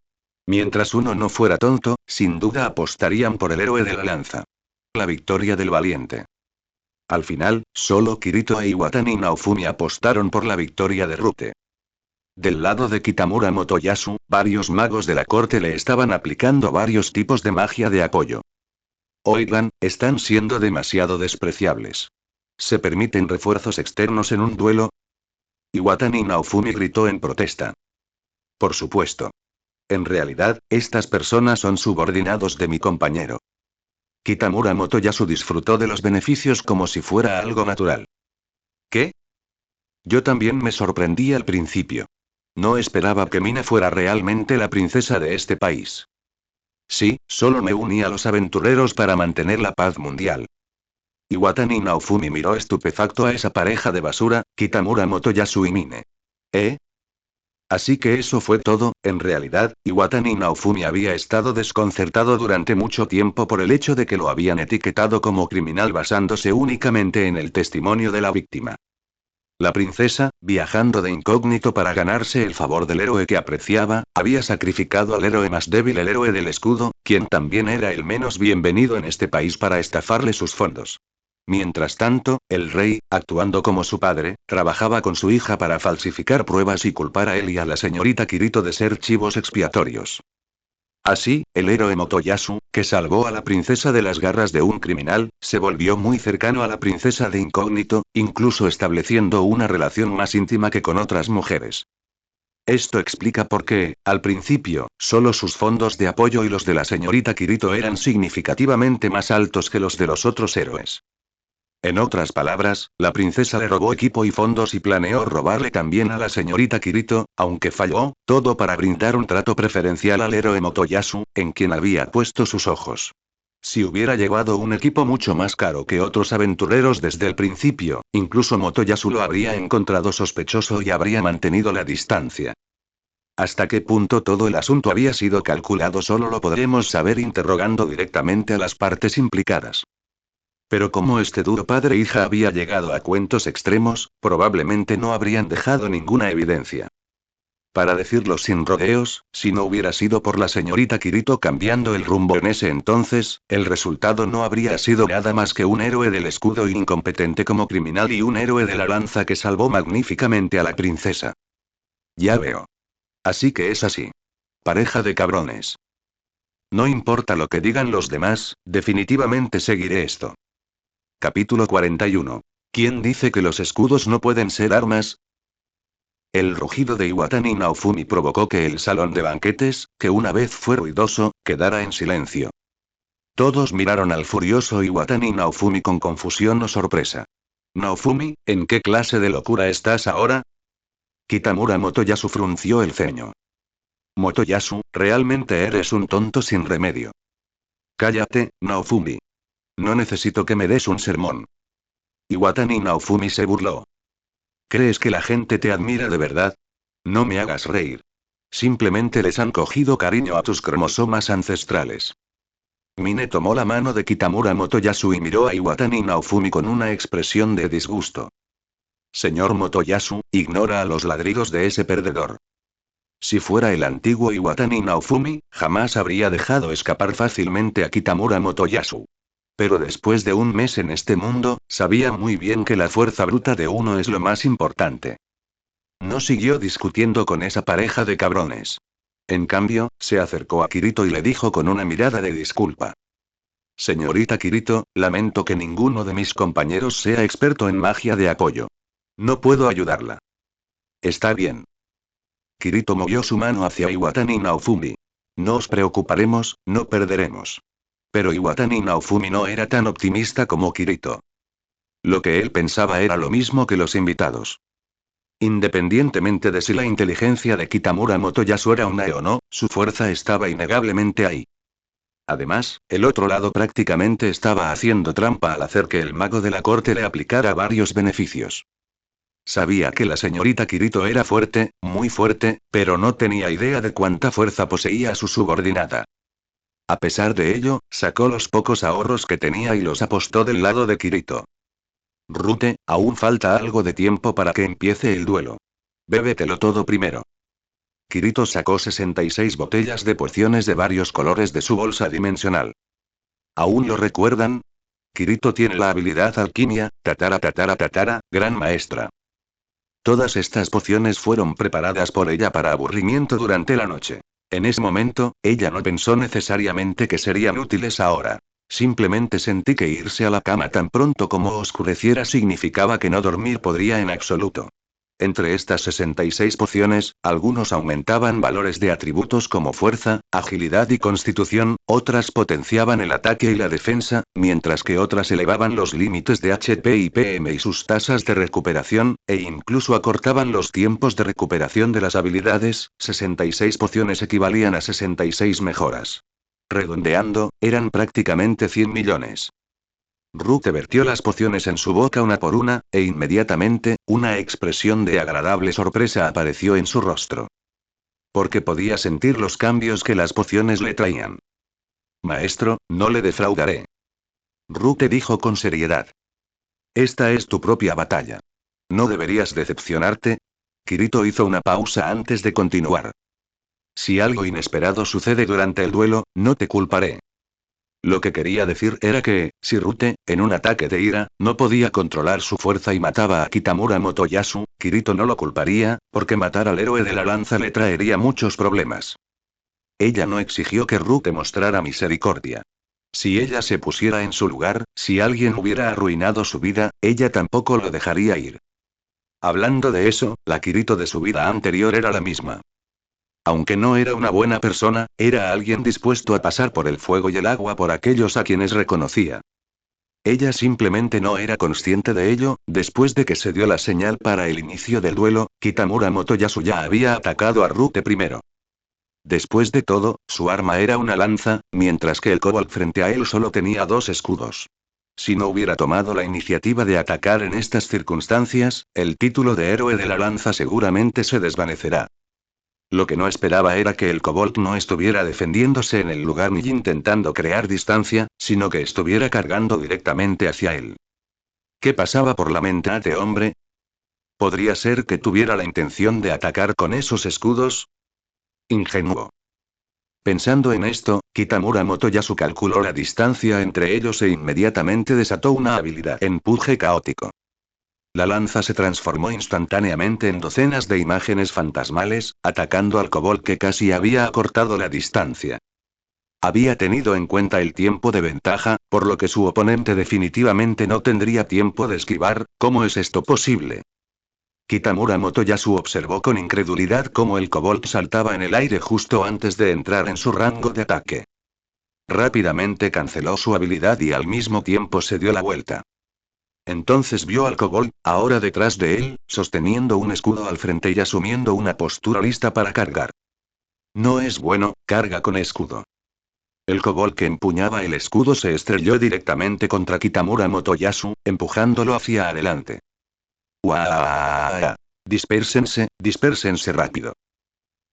Mientras uno no fuera tonto, sin duda apostarían por el héroe de la lanza. La victoria del valiente. Al final, solo Kirito e Iwatani Naofumi apostaron por la victoria de Rute. Del lado de Kitamura Motoyasu, varios magos de la corte le estaban aplicando varios tipos de magia de apoyo. Oigan, están siendo demasiado despreciables. ¿Se permiten refuerzos externos en un duelo? Iwatani Naofumi gritó en protesta. Por supuesto. En realidad, estas personas son subordinados de mi compañero. Kitamura Motoyasu disfrutó de los beneficios como si fuera algo natural. ¿Qué? Yo también me sorprendí al principio. No esperaba que Mina fuera realmente la princesa de este país. Sí, solo me uní a los aventureros para mantener la paz mundial. Iwatani Naofumi miró estupefacto a esa pareja de basura, Kitamura Motoyasu y Mine. ¿Eh? Así que eso fue todo. En realidad, Iwatani Naofumi había estado desconcertado durante mucho tiempo por el hecho de que lo habían etiquetado como criminal basándose únicamente en el testimonio de la víctima. La princesa, viajando de incógnito para ganarse el favor del héroe que apreciaba, había sacrificado al héroe más débil, el héroe del escudo, quien también era el menos bienvenido en este país, para estafarle sus fondos. Mientras tanto, el rey, actuando como su padre, trabajaba con su hija para falsificar pruebas y culpar a él y a la señorita Kirito de ser chivos expiatorios. Así, el héroe Motoyasu, que salvó a la princesa de las garras de un criminal, se volvió muy cercano a la princesa de incógnito, incluso estableciendo una relación más íntima que con otras mujeres. Esto explica por qué, al principio, solo sus fondos de apoyo y los de la señorita Kirito eran significativamente más altos que los de los otros héroes. En otras palabras, la princesa le robó equipo y fondos y planeó robarle también a la señorita Kirito, aunque falló, todo para brindar un trato preferencial al héroe Motoyasu, en quien había puesto sus ojos. Si hubiera llevado un equipo mucho más caro que otros aventureros desde el principio, incluso Motoyasu lo habría encontrado sospechoso y habría mantenido la distancia. ¿Hasta qué punto todo el asunto había sido calculado? Solo lo podremos saber interrogando directamente a las partes implicadas. Pero como este duro padre e hija había llegado a cuentos extremos, probablemente no habrían dejado ninguna evidencia. Para decirlo sin rodeos, si no hubiera sido por la señorita Kirito cambiando el rumbo en ese entonces, el resultado no habría sido nada más que un héroe del escudo incompetente como criminal y un héroe de la lanza que salvó magníficamente a la princesa. Ya veo. Así que es así. Pareja de cabrones. No importa lo que digan los demás, definitivamente seguiré esto. Capítulo 41. ¿Quién dice que los escudos no pueden ser armas? El rugido de Iwatani Naofumi provocó que el salón de banquetes, que una vez fue ruidoso, quedara en silencio. Todos miraron al furioso Iwatani Naofumi con confusión o sorpresa. Naofumi, ¿en qué clase de locura estás ahora? Kitamura Motoyasu frunció el ceño. Motoyasu, realmente eres un tonto sin remedio. Cállate, Naofumi. No necesito que me des un sermón. Iwatani Naofumi se burló. ¿Crees que la gente te admira de verdad? No me hagas reír. Simplemente les han cogido cariño a tus cromosomas ancestrales. Mine tomó la mano de Kitamura Motoyasu y miró a Iwatani Naofumi con una expresión de disgusto. Señor Motoyasu, ignora a los ladridos de ese perdedor. Si fuera el antiguo Iwatani Naofumi, jamás habría dejado escapar fácilmente a Kitamura Motoyasu. Pero después de un mes en este mundo, sabía muy bien que la fuerza bruta de uno es lo más importante. No siguió discutiendo con esa pareja de cabrones. En cambio, se acercó a Kirito y le dijo con una mirada de disculpa. Señorita Kirito, lamento que ninguno de mis compañeros sea experto en magia de apoyo. No puedo ayudarla. Está bien. Kirito movió su mano hacia Iwatani Naofumi. No os preocuparemos, no perderemos. Pero Iwatani Naofumi no era tan optimista como Kirito. Lo que él pensaba era lo mismo que los invitados. Independientemente de si la inteligencia de Kitamura Motoyasu era una o no, su fuerza estaba innegablemente ahí. Además, el otro lado prácticamente estaba haciendo trampa al hacer que el mago de la corte le aplicara varios beneficios. Sabía que la señorita Kirito era fuerte, muy fuerte, pero no tenía idea de cuánta fuerza poseía su subordinada. A pesar de ello, sacó los pocos ahorros que tenía y los apostó del lado de Kirito. Rute, aún falta algo de tiempo para que empiece el duelo. Bébetelo todo primero. Kirito sacó 66 botellas de pociones de varios colores de su bolsa dimensional. ¿Aún lo recuerdan? Kirito tiene la habilidad alquimia, gran maestra. Todas estas pociones fueron preparadas por ella para aburrimiento durante la noche. En ese momento, ella no pensó necesariamente que serían útiles ahora. Simplemente sentí que irse a la cama tan pronto como oscureciera significaba que no dormir podría en absoluto. Entre estas 66 pociones, algunos aumentaban valores de atributos como fuerza, agilidad y constitución, otras potenciaban el ataque y la defensa, mientras que otras elevaban los límites de HP y PM y sus tasas de recuperación, e incluso acortaban los tiempos de recuperación de las habilidades. 66 pociones equivalían a 66 mejoras. Redondeando, eran prácticamente 100 millones. Rute vertió las pociones en su boca una por una, e inmediatamente, una expresión de agradable sorpresa apareció en su rostro. Porque podía sentir los cambios que las pociones le traían. Maestro, no le defraudaré. Rute dijo con seriedad. Esta es tu propia batalla. ¿No deberías decepcionarte? Kirito hizo una pausa antes de continuar. Si algo inesperado sucede durante el duelo, no te culparé. Lo que quería decir era que, si Rute, en un ataque de ira, no podía controlar su fuerza y mataba a Kitamura Motoyasu, Kirito no lo culparía, porque matar al héroe de la lanza le traería muchos problemas. Ella no exigió que Rute mostrara misericordia. Si ella se pusiera en su lugar, si alguien hubiera arruinado su vida, ella tampoco lo dejaría ir. Hablando de eso, la Kirito de su vida anterior era la misma. Aunque no era una buena persona, era alguien dispuesto a pasar por el fuego y el agua por aquellos a quienes reconocía. Ella simplemente no era consciente de ello. Después de que se dio la señal para el inicio del duelo, Kitamura Motoyasu ya había atacado a Rute primero. Después de todo, su arma era una lanza, mientras que el kobold frente a él solo tenía 2 escudos. Si no hubiera tomado la iniciativa de atacar en estas circunstancias, el título de héroe de la lanza seguramente se desvanecerá. Lo que no esperaba era que el kobold no estuviera defendiéndose en el lugar ni intentando crear distancia, sino que estuviera cargando directamente hacia él. ¿Qué pasaba por la mente de este hombre? ¿Podría ser que tuviera la intención de atacar con esos escudos? Ingenuo. Pensando en esto, Kitamura Motoyasu calculó la distancia entre ellos e inmediatamente desató una habilidad empuje caótico. La lanza se transformó instantáneamente en docenas de imágenes fantasmales, atacando al kobold que casi había acortado la distancia. Había tenido en cuenta el tiempo de ventaja, por lo que su oponente definitivamente no tendría tiempo de esquivar. ¿Cómo es esto posible? Kitamura Motoyasu observó con incredulidad cómo el kobold saltaba en el aire justo antes de entrar en su rango de ataque. Rápidamente canceló su habilidad y al mismo tiempo se dio la vuelta. Entonces vio al kobold, ahora detrás de él, sosteniendo un escudo al frente y asumiendo una postura lista para cargar. No es bueno, carga con escudo. El kobold que empuñaba el escudo se estrelló directamente contra Kitamura Motoyasu, empujándolo hacia adelante. ¡Uaaah! Dispérsense rápido.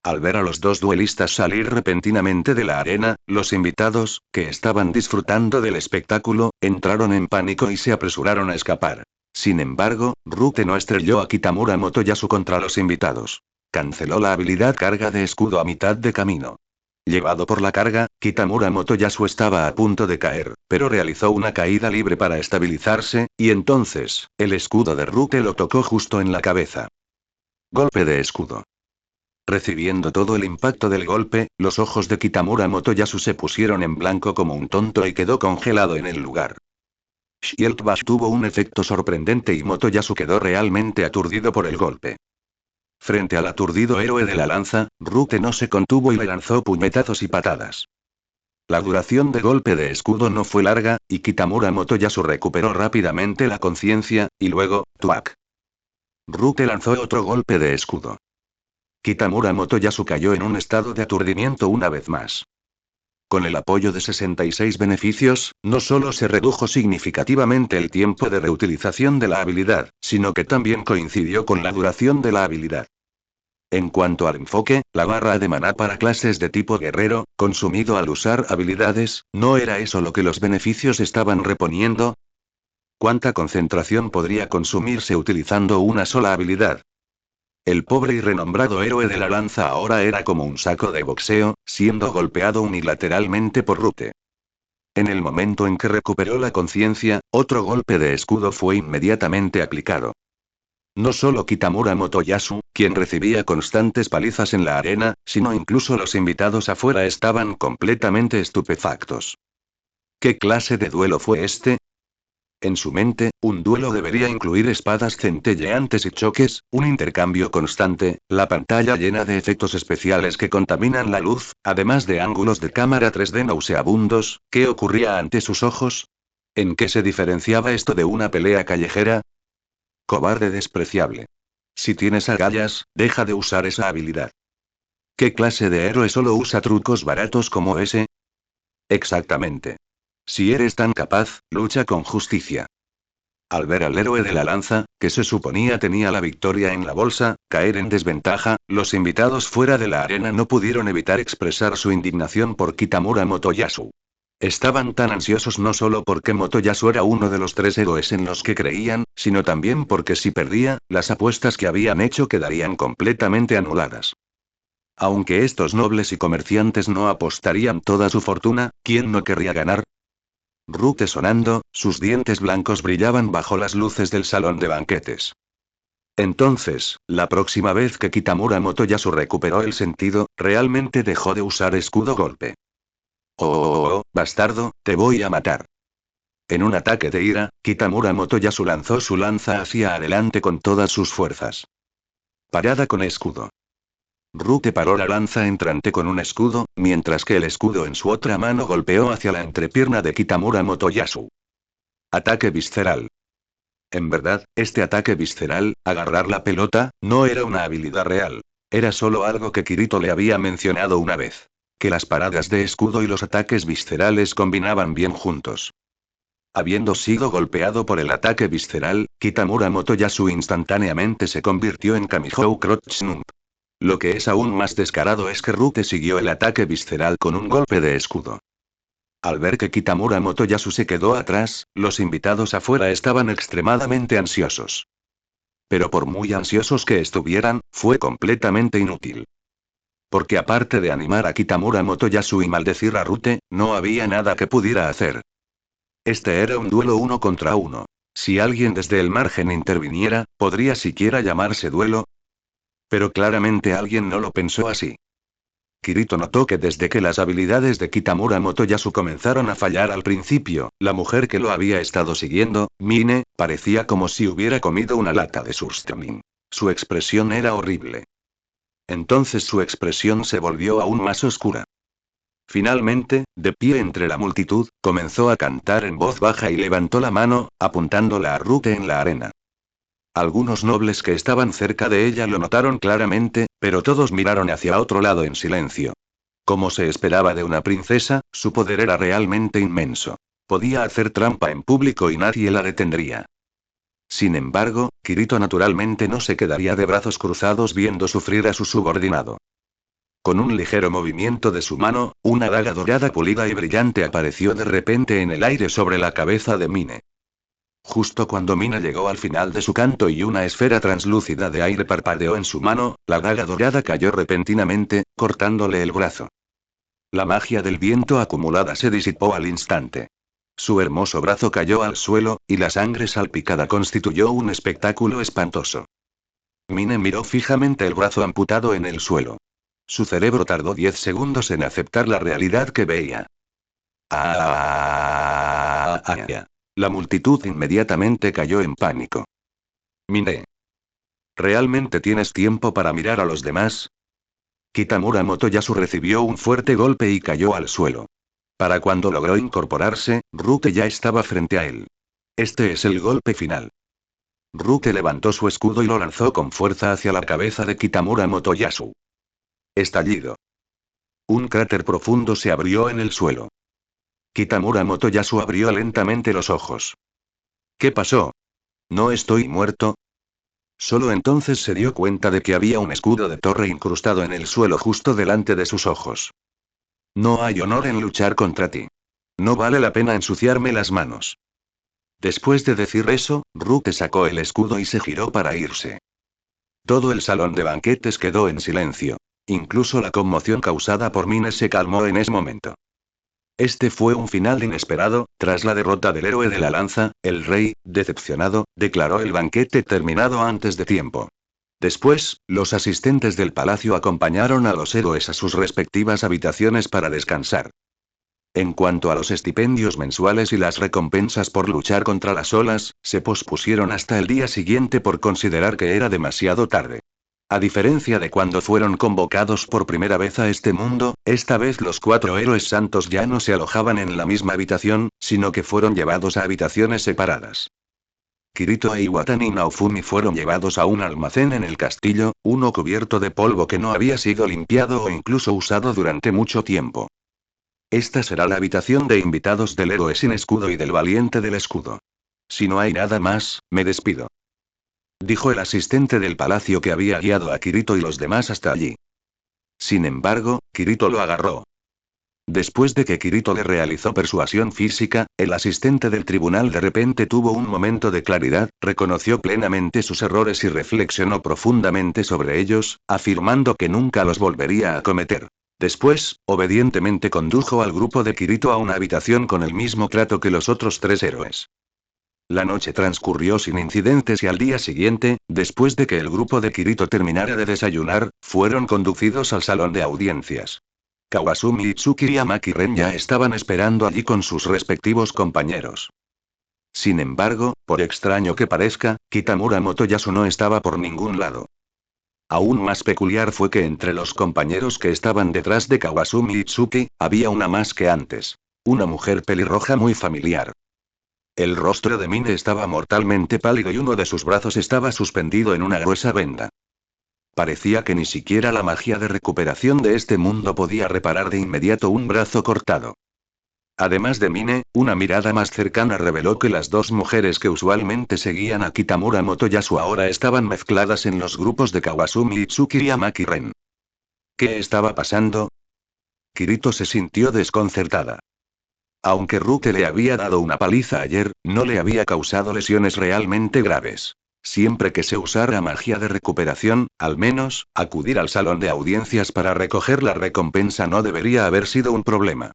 Al ver a los dos duelistas salir repentinamente de la arena, los invitados, que estaban disfrutando del espectáculo, entraron en pánico y se apresuraron a escapar. Sin embargo, Rute no estrelló a Kitamura Motoyasu contra los invitados. Canceló la habilidad carga de escudo a mitad de camino. Llevado por la carga, Kitamura Motoyasu estaba a punto de caer, pero realizó una caída libre para estabilizarse, y entonces, el escudo de Rute lo tocó justo en la cabeza. Golpe de escudo. Recibiendo todo el impacto del golpe, los ojos de Kitamura Motoyasu se pusieron en blanco como un tonto y quedó congelado en el lugar. Shield Bash tuvo un efecto sorprendente y Motoyasu quedó realmente aturdido por el golpe. Frente al aturdido héroe de la lanza, Rute no se contuvo y le lanzó puñetazos y patadas. La duración de golpe de escudo no fue larga, y Kitamura Motoyasu recuperó rápidamente la conciencia, y luego, ¡tuac! Rute lanzó otro golpe de escudo. Kitamura Motoyasu cayó en un estado de aturdimiento una vez más. Con el apoyo de 66 beneficios, no solo se redujo significativamente el tiempo de reutilización de la habilidad, sino que también coincidió con la duración de la habilidad. En cuanto al enfoque, la barra de maná para clases de tipo guerrero, consumido al usar habilidades, ¿no era eso lo que los beneficios estaban reponiendo? ¿Cuánta concentración podría consumirse utilizando una sola habilidad? El pobre y renombrado héroe de la lanza ahora era como un saco de boxeo, siendo golpeado unilateralmente por Rute. En el momento en que recuperó la conciencia, otro golpe de escudo fue inmediatamente aplicado. No solo Kitamura Motoyasu, quien recibía constantes palizas en la arena, sino incluso los invitados afuera estaban completamente estupefactos. ¿Qué clase de duelo fue este? En su mente, un duelo debería incluir espadas centelleantes y choques, un intercambio constante, la pantalla llena de efectos especiales que contaminan la luz, además de ángulos de cámara 3D nauseabundos. ¿Qué ocurría ante sus ojos? ¿En qué se diferenciaba esto de una pelea callejera? Cobarde despreciable. Si tienes agallas, deja de usar esa habilidad. ¿Qué clase de héroe solo usa trucos baratos como ese? Exactamente. Si eres tan capaz, lucha con justicia. Al ver al héroe de la lanza, que se suponía tenía la victoria en la bolsa, caer en desventaja, los invitados fuera de la arena no pudieron evitar expresar su indignación por Kitamura Motoyasu. Estaban tan ansiosos no solo porque Motoyasu era uno de los 3 héroes en los que creían, sino también porque si perdía, las apuestas que habían hecho quedarían completamente anuladas. Aunque estos nobles y comerciantes no apostarían toda su fortuna, ¿quién no querría ganar? Rute sonando, sus dientes blancos brillaban bajo las luces del salón de banquetes. Entonces, la próxima vez que Kitamura Motoyasu recuperó el sentido, realmente dejó de usar escudo golpe. Oh, bastardo, te voy a matar. En un ataque de ira, Kitamura Motoyasu lanzó su lanza hacia adelante con todas sus fuerzas. Parada con escudo. Rute paró la lanza entrante con un escudo, mientras que el escudo en su otra mano golpeó hacia la entrepierna de Kitamura Motoyasu. Ataque visceral. En verdad, este ataque visceral, agarrar la pelota, no era una habilidad real. Era solo algo que Kirito le había mencionado una vez. Que las paradas de escudo y los ataques viscerales combinaban bien juntos. Habiendo sido golpeado por el ataque visceral, Kitamura Motoyasu instantáneamente se convirtió en Kamihou Crotch Nump. Lo que es aún más descarado es que Rute siguió el ataque visceral con un golpe de escudo. Al ver que Kitamura Motoyasu se quedó atrás, los invitados afuera estaban extremadamente ansiosos. Pero por muy ansiosos que estuvieran, fue completamente inútil. Porque aparte de animar a Kitamura Motoyasu y maldecir a Rute, no había nada que pudiera hacer. Este era un duelo 1 contra 1. Si alguien desde el margen interviniera, ¿podría siquiera llamarse duelo? Pero claramente alguien no lo pensó así. Kirito notó que desde que las habilidades de Kitamura Motoyasu comenzaron a fallar al principio, la mujer que lo había estado siguiendo, Mine, parecía como si hubiera comido una lata de sustamin. Su expresión era horrible. Entonces su expresión se volvió aún más oscura. Finalmente, de pie entre la multitud, comenzó a cantar en voz baja y levantó la mano, apuntándola a Rute en la arena. Algunos nobles que estaban cerca de ella lo notaron claramente, pero todos miraron hacia otro lado en silencio. Como se esperaba de una princesa, su poder era realmente inmenso. Podía hacer trampa en público y nadie la detendría. Sin embargo, Kirito naturalmente no se quedaría de brazos cruzados viendo sufrir a su subordinado. Con un ligero movimiento de su mano, una daga dorada pulida y brillante apareció de repente en el aire sobre la cabeza de Mine. Justo cuando Mina llegó al final de su canto y una esfera translúcida de aire parpadeó en su mano, la daga dorada cayó repentinamente, cortándole el brazo. La magia del viento acumulada se disipó al instante. Su hermoso brazo cayó al suelo, y la sangre salpicada constituyó un espectáculo espantoso. Mine miró fijamente el brazo amputado en el suelo. Su cerebro tardó 10 segundos en aceptar la realidad que veía. La multitud inmediatamente cayó en pánico. Mine. ¿Realmente tienes tiempo para mirar a los demás? Kitamura Motoyasu recibió un fuerte golpe y cayó al suelo. Para cuando logró incorporarse, Rute ya estaba frente a él. Este es el golpe final. Rute levantó su escudo y lo lanzó con fuerza hacia la cabeza de Kitamura Motoyasu. Estallido. Un cráter profundo se abrió en el suelo. Kitamura Motoyasu abrió lentamente los ojos. ¿Qué pasó? ¿No estoy muerto? Solo entonces se dio cuenta de que había un escudo de torre incrustado en el suelo justo delante de sus ojos. No hay honor en luchar contra ti. No vale la pena ensuciarme las manos. Después de decir eso, Rute sacó el escudo y se giró para irse. Todo el salón de banquetes quedó en silencio. Incluso la conmoción causada por Mine se calmó en ese momento. Este fue un final inesperado. Tras la derrota del héroe de la lanza, el rey, decepcionado, declaró el banquete terminado antes de tiempo. Después, los asistentes del palacio acompañaron a los héroes a sus respectivas habitaciones para descansar. En cuanto a los estipendios mensuales y las recompensas por luchar contra las olas, se pospusieron hasta el día siguiente por considerar que era demasiado tarde. A diferencia de cuando fueron convocados por primera vez a este mundo, esta vez los 4 héroes santos ya no se alojaban en la misma habitación, sino que fueron llevados a habitaciones separadas. Kirito e Iwatani y Naofumi fueron llevados a un almacén en el castillo, uno cubierto de polvo que no había sido limpiado o incluso usado durante mucho tiempo. Esta será la habitación de invitados del héroe sin escudo y del valiente del escudo. Si no hay nada más, me despido. Dijo el asistente del palacio que había guiado a Kirito y los demás hasta allí. Sin embargo, Kirito lo agarró. Después de que Kirito le realizó persuasión física, el asistente del tribunal de repente tuvo un momento de claridad, reconoció plenamente sus errores y reflexionó profundamente sobre ellos, afirmando que nunca los volvería a cometer. Después, obedientemente condujo al grupo de Kirito a una habitación con el mismo trato que los otros 3 héroes. La noche transcurrió sin incidentes y al día siguiente, después de que el grupo de Kirito terminara de desayunar, fueron conducidos al salón de audiencias. Kawasumi Itsuki y Amaki Ren ya estaban esperando allí con sus respectivos compañeros. Sin embargo, por extraño que parezca, Kitamura Motoyasu no estaba por ningún lado. Aún más peculiar fue que entre los compañeros que estaban detrás de Kawasumi Itsuki, había una más que antes. Una mujer pelirroja muy familiar. El rostro de Mine estaba mortalmente pálido y uno de sus brazos estaba suspendido en una gruesa venda. Parecía que ni siquiera la magia de recuperación de este mundo podía reparar de inmediato un brazo cortado. Además de Mine, una mirada más cercana reveló que las 2 mujeres que usualmente seguían a Kitamura Motoyasu ahora estaban mezcladas en los grupos de Kawasumi Itsuki y Amaki Ren. ¿Qué estaba pasando? Kirito se sintió desconcertada. Aunque Rute le había dado una paliza ayer, no le había causado lesiones realmente graves. Siempre que se usara magia de recuperación, al menos, acudir al salón de audiencias para recoger la recompensa no debería haber sido un problema.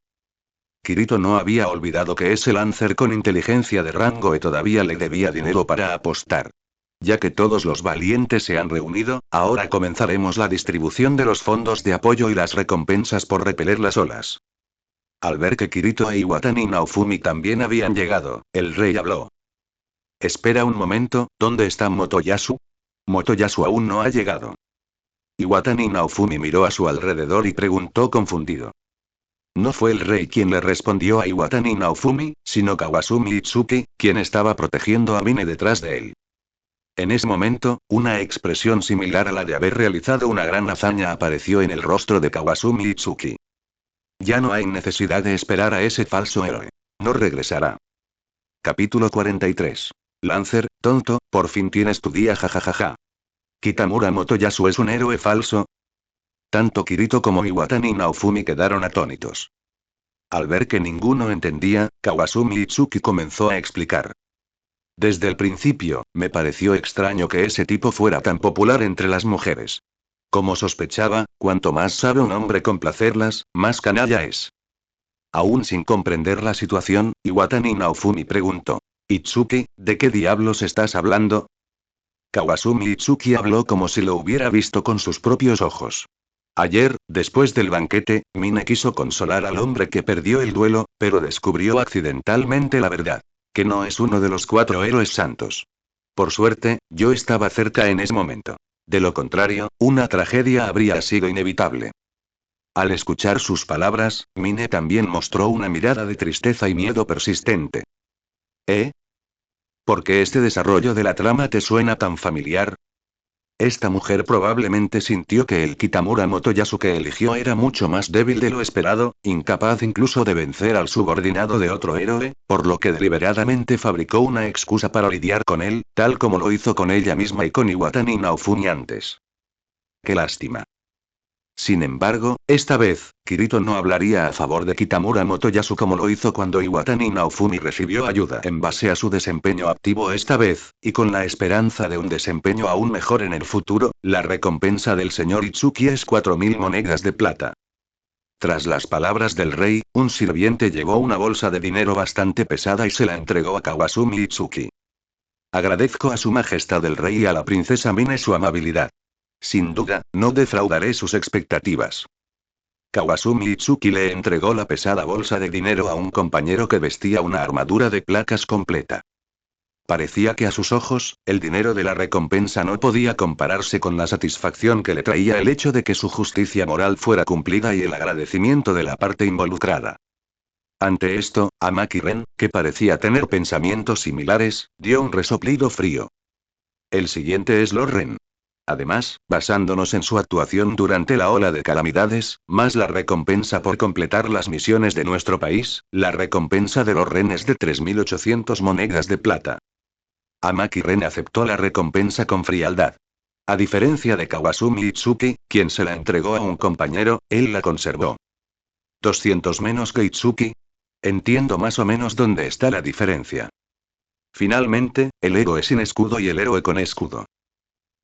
Kirito no había olvidado que ese Lancer con inteligencia de rango E todavía le debía dinero para apostar. Ya que todos los valientes se han reunido, ahora comenzaremos la distribución de los fondos de apoyo y las recompensas por repeler las olas. Al ver que Kirito e Iwatani y Naofumi también habían llegado, el rey habló. Espera un momento, ¿dónde está Motoyasu? Motoyasu aún no ha llegado. Iwatani Naofumi miró a su alrededor y preguntó confundido. No fue el rey quien le respondió a Iwatani Naofumi, sino Kawasumi Itsuki, quien estaba protegiendo a Mine detrás de él. En ese momento, una expresión similar a la de haber realizado una gran hazaña apareció en el rostro de Kawasumi Itsuki. Ya no hay necesidad de esperar a ese falso héroe. No regresará. Capítulo 43. Lancer, tonto, por fin tienes tu día jajajaja. ¿Kitamura Motoyasu es un héroe falso? Tanto Kirito como Iwatani y Naofumi quedaron atónitos. Al ver que ninguno entendía, Kawasumi Itsuki comenzó a explicar. Desde el principio, me pareció extraño que ese tipo fuera tan popular entre las mujeres. Como sospechaba, cuanto más sabe un hombre complacerlas, más canalla es. Aún sin comprender la situación, Iwatani Naofumi preguntó. Itsuki, ¿de qué diablos estás hablando? Kawasumi Itsuki habló como si lo hubiera visto con sus propios ojos. Ayer, después del banquete, Mine quiso consolar al hombre que perdió el duelo, pero descubrió accidentalmente la verdad. Que no es uno de los 4 héroes santos. Por suerte, yo estaba cerca en ese momento. De lo contrario, una tragedia habría sido inevitable. Al escuchar sus palabras, Mine también mostró una mirada de tristeza y miedo persistente. ¿Eh? ¿Por qué este desarrollo de la trama te suena tan familiar? Esta mujer probablemente sintió que el Kitamura Motoyasu que eligió era mucho más débil de lo esperado, incapaz incluso de vencer al subordinado de otro héroe, por lo que deliberadamente fabricó una excusa para lidiar con él, tal como lo hizo con ella misma y con Iwatani Naofumi antes. ¡Qué lástima! Sin embargo, esta vez, Kirito no hablaría a favor de Kitamura Motoyasu como lo hizo cuando Iwatani Naofumi recibió ayuda en base a su desempeño activo esta vez, y con la esperanza de un desempeño aún mejor en el futuro, la recompensa del señor Itsuki es 4000 monedas de plata. Tras las palabras del rey, un sirviente llevó una bolsa de dinero bastante pesada y se la entregó a Kawasumi Itsuki. Agradezco a su majestad el rey y a la princesa Mine su amabilidad. Sin duda, no defraudaré sus expectativas. Kawasumi Itsuki le entregó la pesada bolsa de dinero a un compañero que vestía una armadura de placas completa. Parecía que a sus ojos, el dinero de la recompensa no podía compararse con la satisfacción que le traía el hecho de que su justicia moral fuera cumplida y el agradecimiento de la parte involucrada. Ante esto, Amaki Ren, que parecía tener pensamientos similares, dio un resoplido frío. El siguiente es Lord Ren. Además, basándonos en su actuación durante la ola de calamidades, más la recompensa por completar las misiones de nuestro país, la recompensa de Lord Ren es de 3800 monedas de plata. Amaki Ren aceptó la recompensa con frialdad. A diferencia de Kawasumi Itsuki, quien se la entregó a un compañero, él la conservó. 200 menos que Itsuki. Entiendo más o menos dónde está la diferencia. Finalmente, el ego es sin escudo y el héroe con escudo.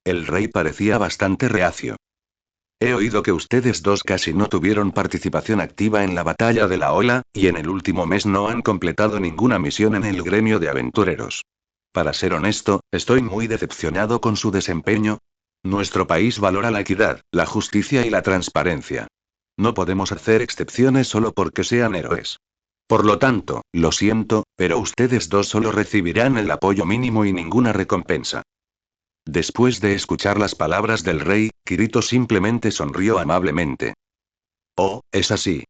El rey parecía bastante reacio. He oído que ustedes dos casi no tuvieron participación activa en la batalla de la ola, y en el último mes no han completado ninguna misión en el gremio de aventureros. Para ser honesto, estoy muy decepcionado con su desempeño. Nuestro país valora la equidad, la justicia y la transparencia. No podemos hacer excepciones solo porque sean héroes. Por lo tanto, lo siento, pero ustedes dos solo recibirán el apoyo mínimo y ninguna recompensa. Después de escuchar las palabras del rey, Kirito simplemente sonrió amablemente. Oh, es así.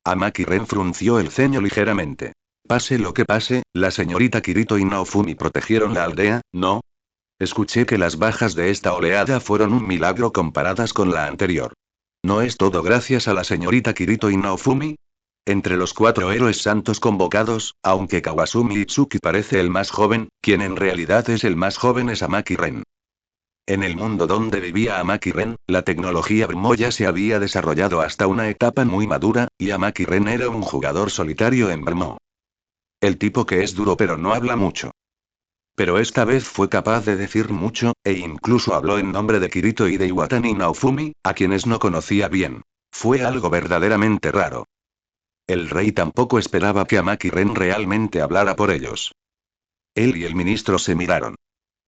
Amaki Ren frunció el ceño ligeramente. Pase lo que pase, la señorita Kirito y Naofumi protegieron la aldea, ¿no? Escuché que las bajas de esta oleada fueron un milagro comparadas con la anterior. ¿No es todo gracias a la señorita Kirito y Naofumi? Entre los 4 héroes santos convocados, aunque Kawasumi Itsuki parece el más joven, quien en realidad es el más joven es Amaki Ren. En el mundo donde vivía Amaki Ren, la tecnología Brmoya se había desarrollado hasta una etapa muy madura, y Amaki Ren era un jugador solitario en Brmo. El tipo que es duro pero no habla mucho. Pero esta vez fue capaz de decir mucho, e incluso habló en nombre de Kirito y de Iwatani Naofumi, a quienes no conocía bien. Fue algo verdaderamente raro. El rey tampoco esperaba que Amaki Ren realmente hablara por ellos. Él y el ministro se miraron.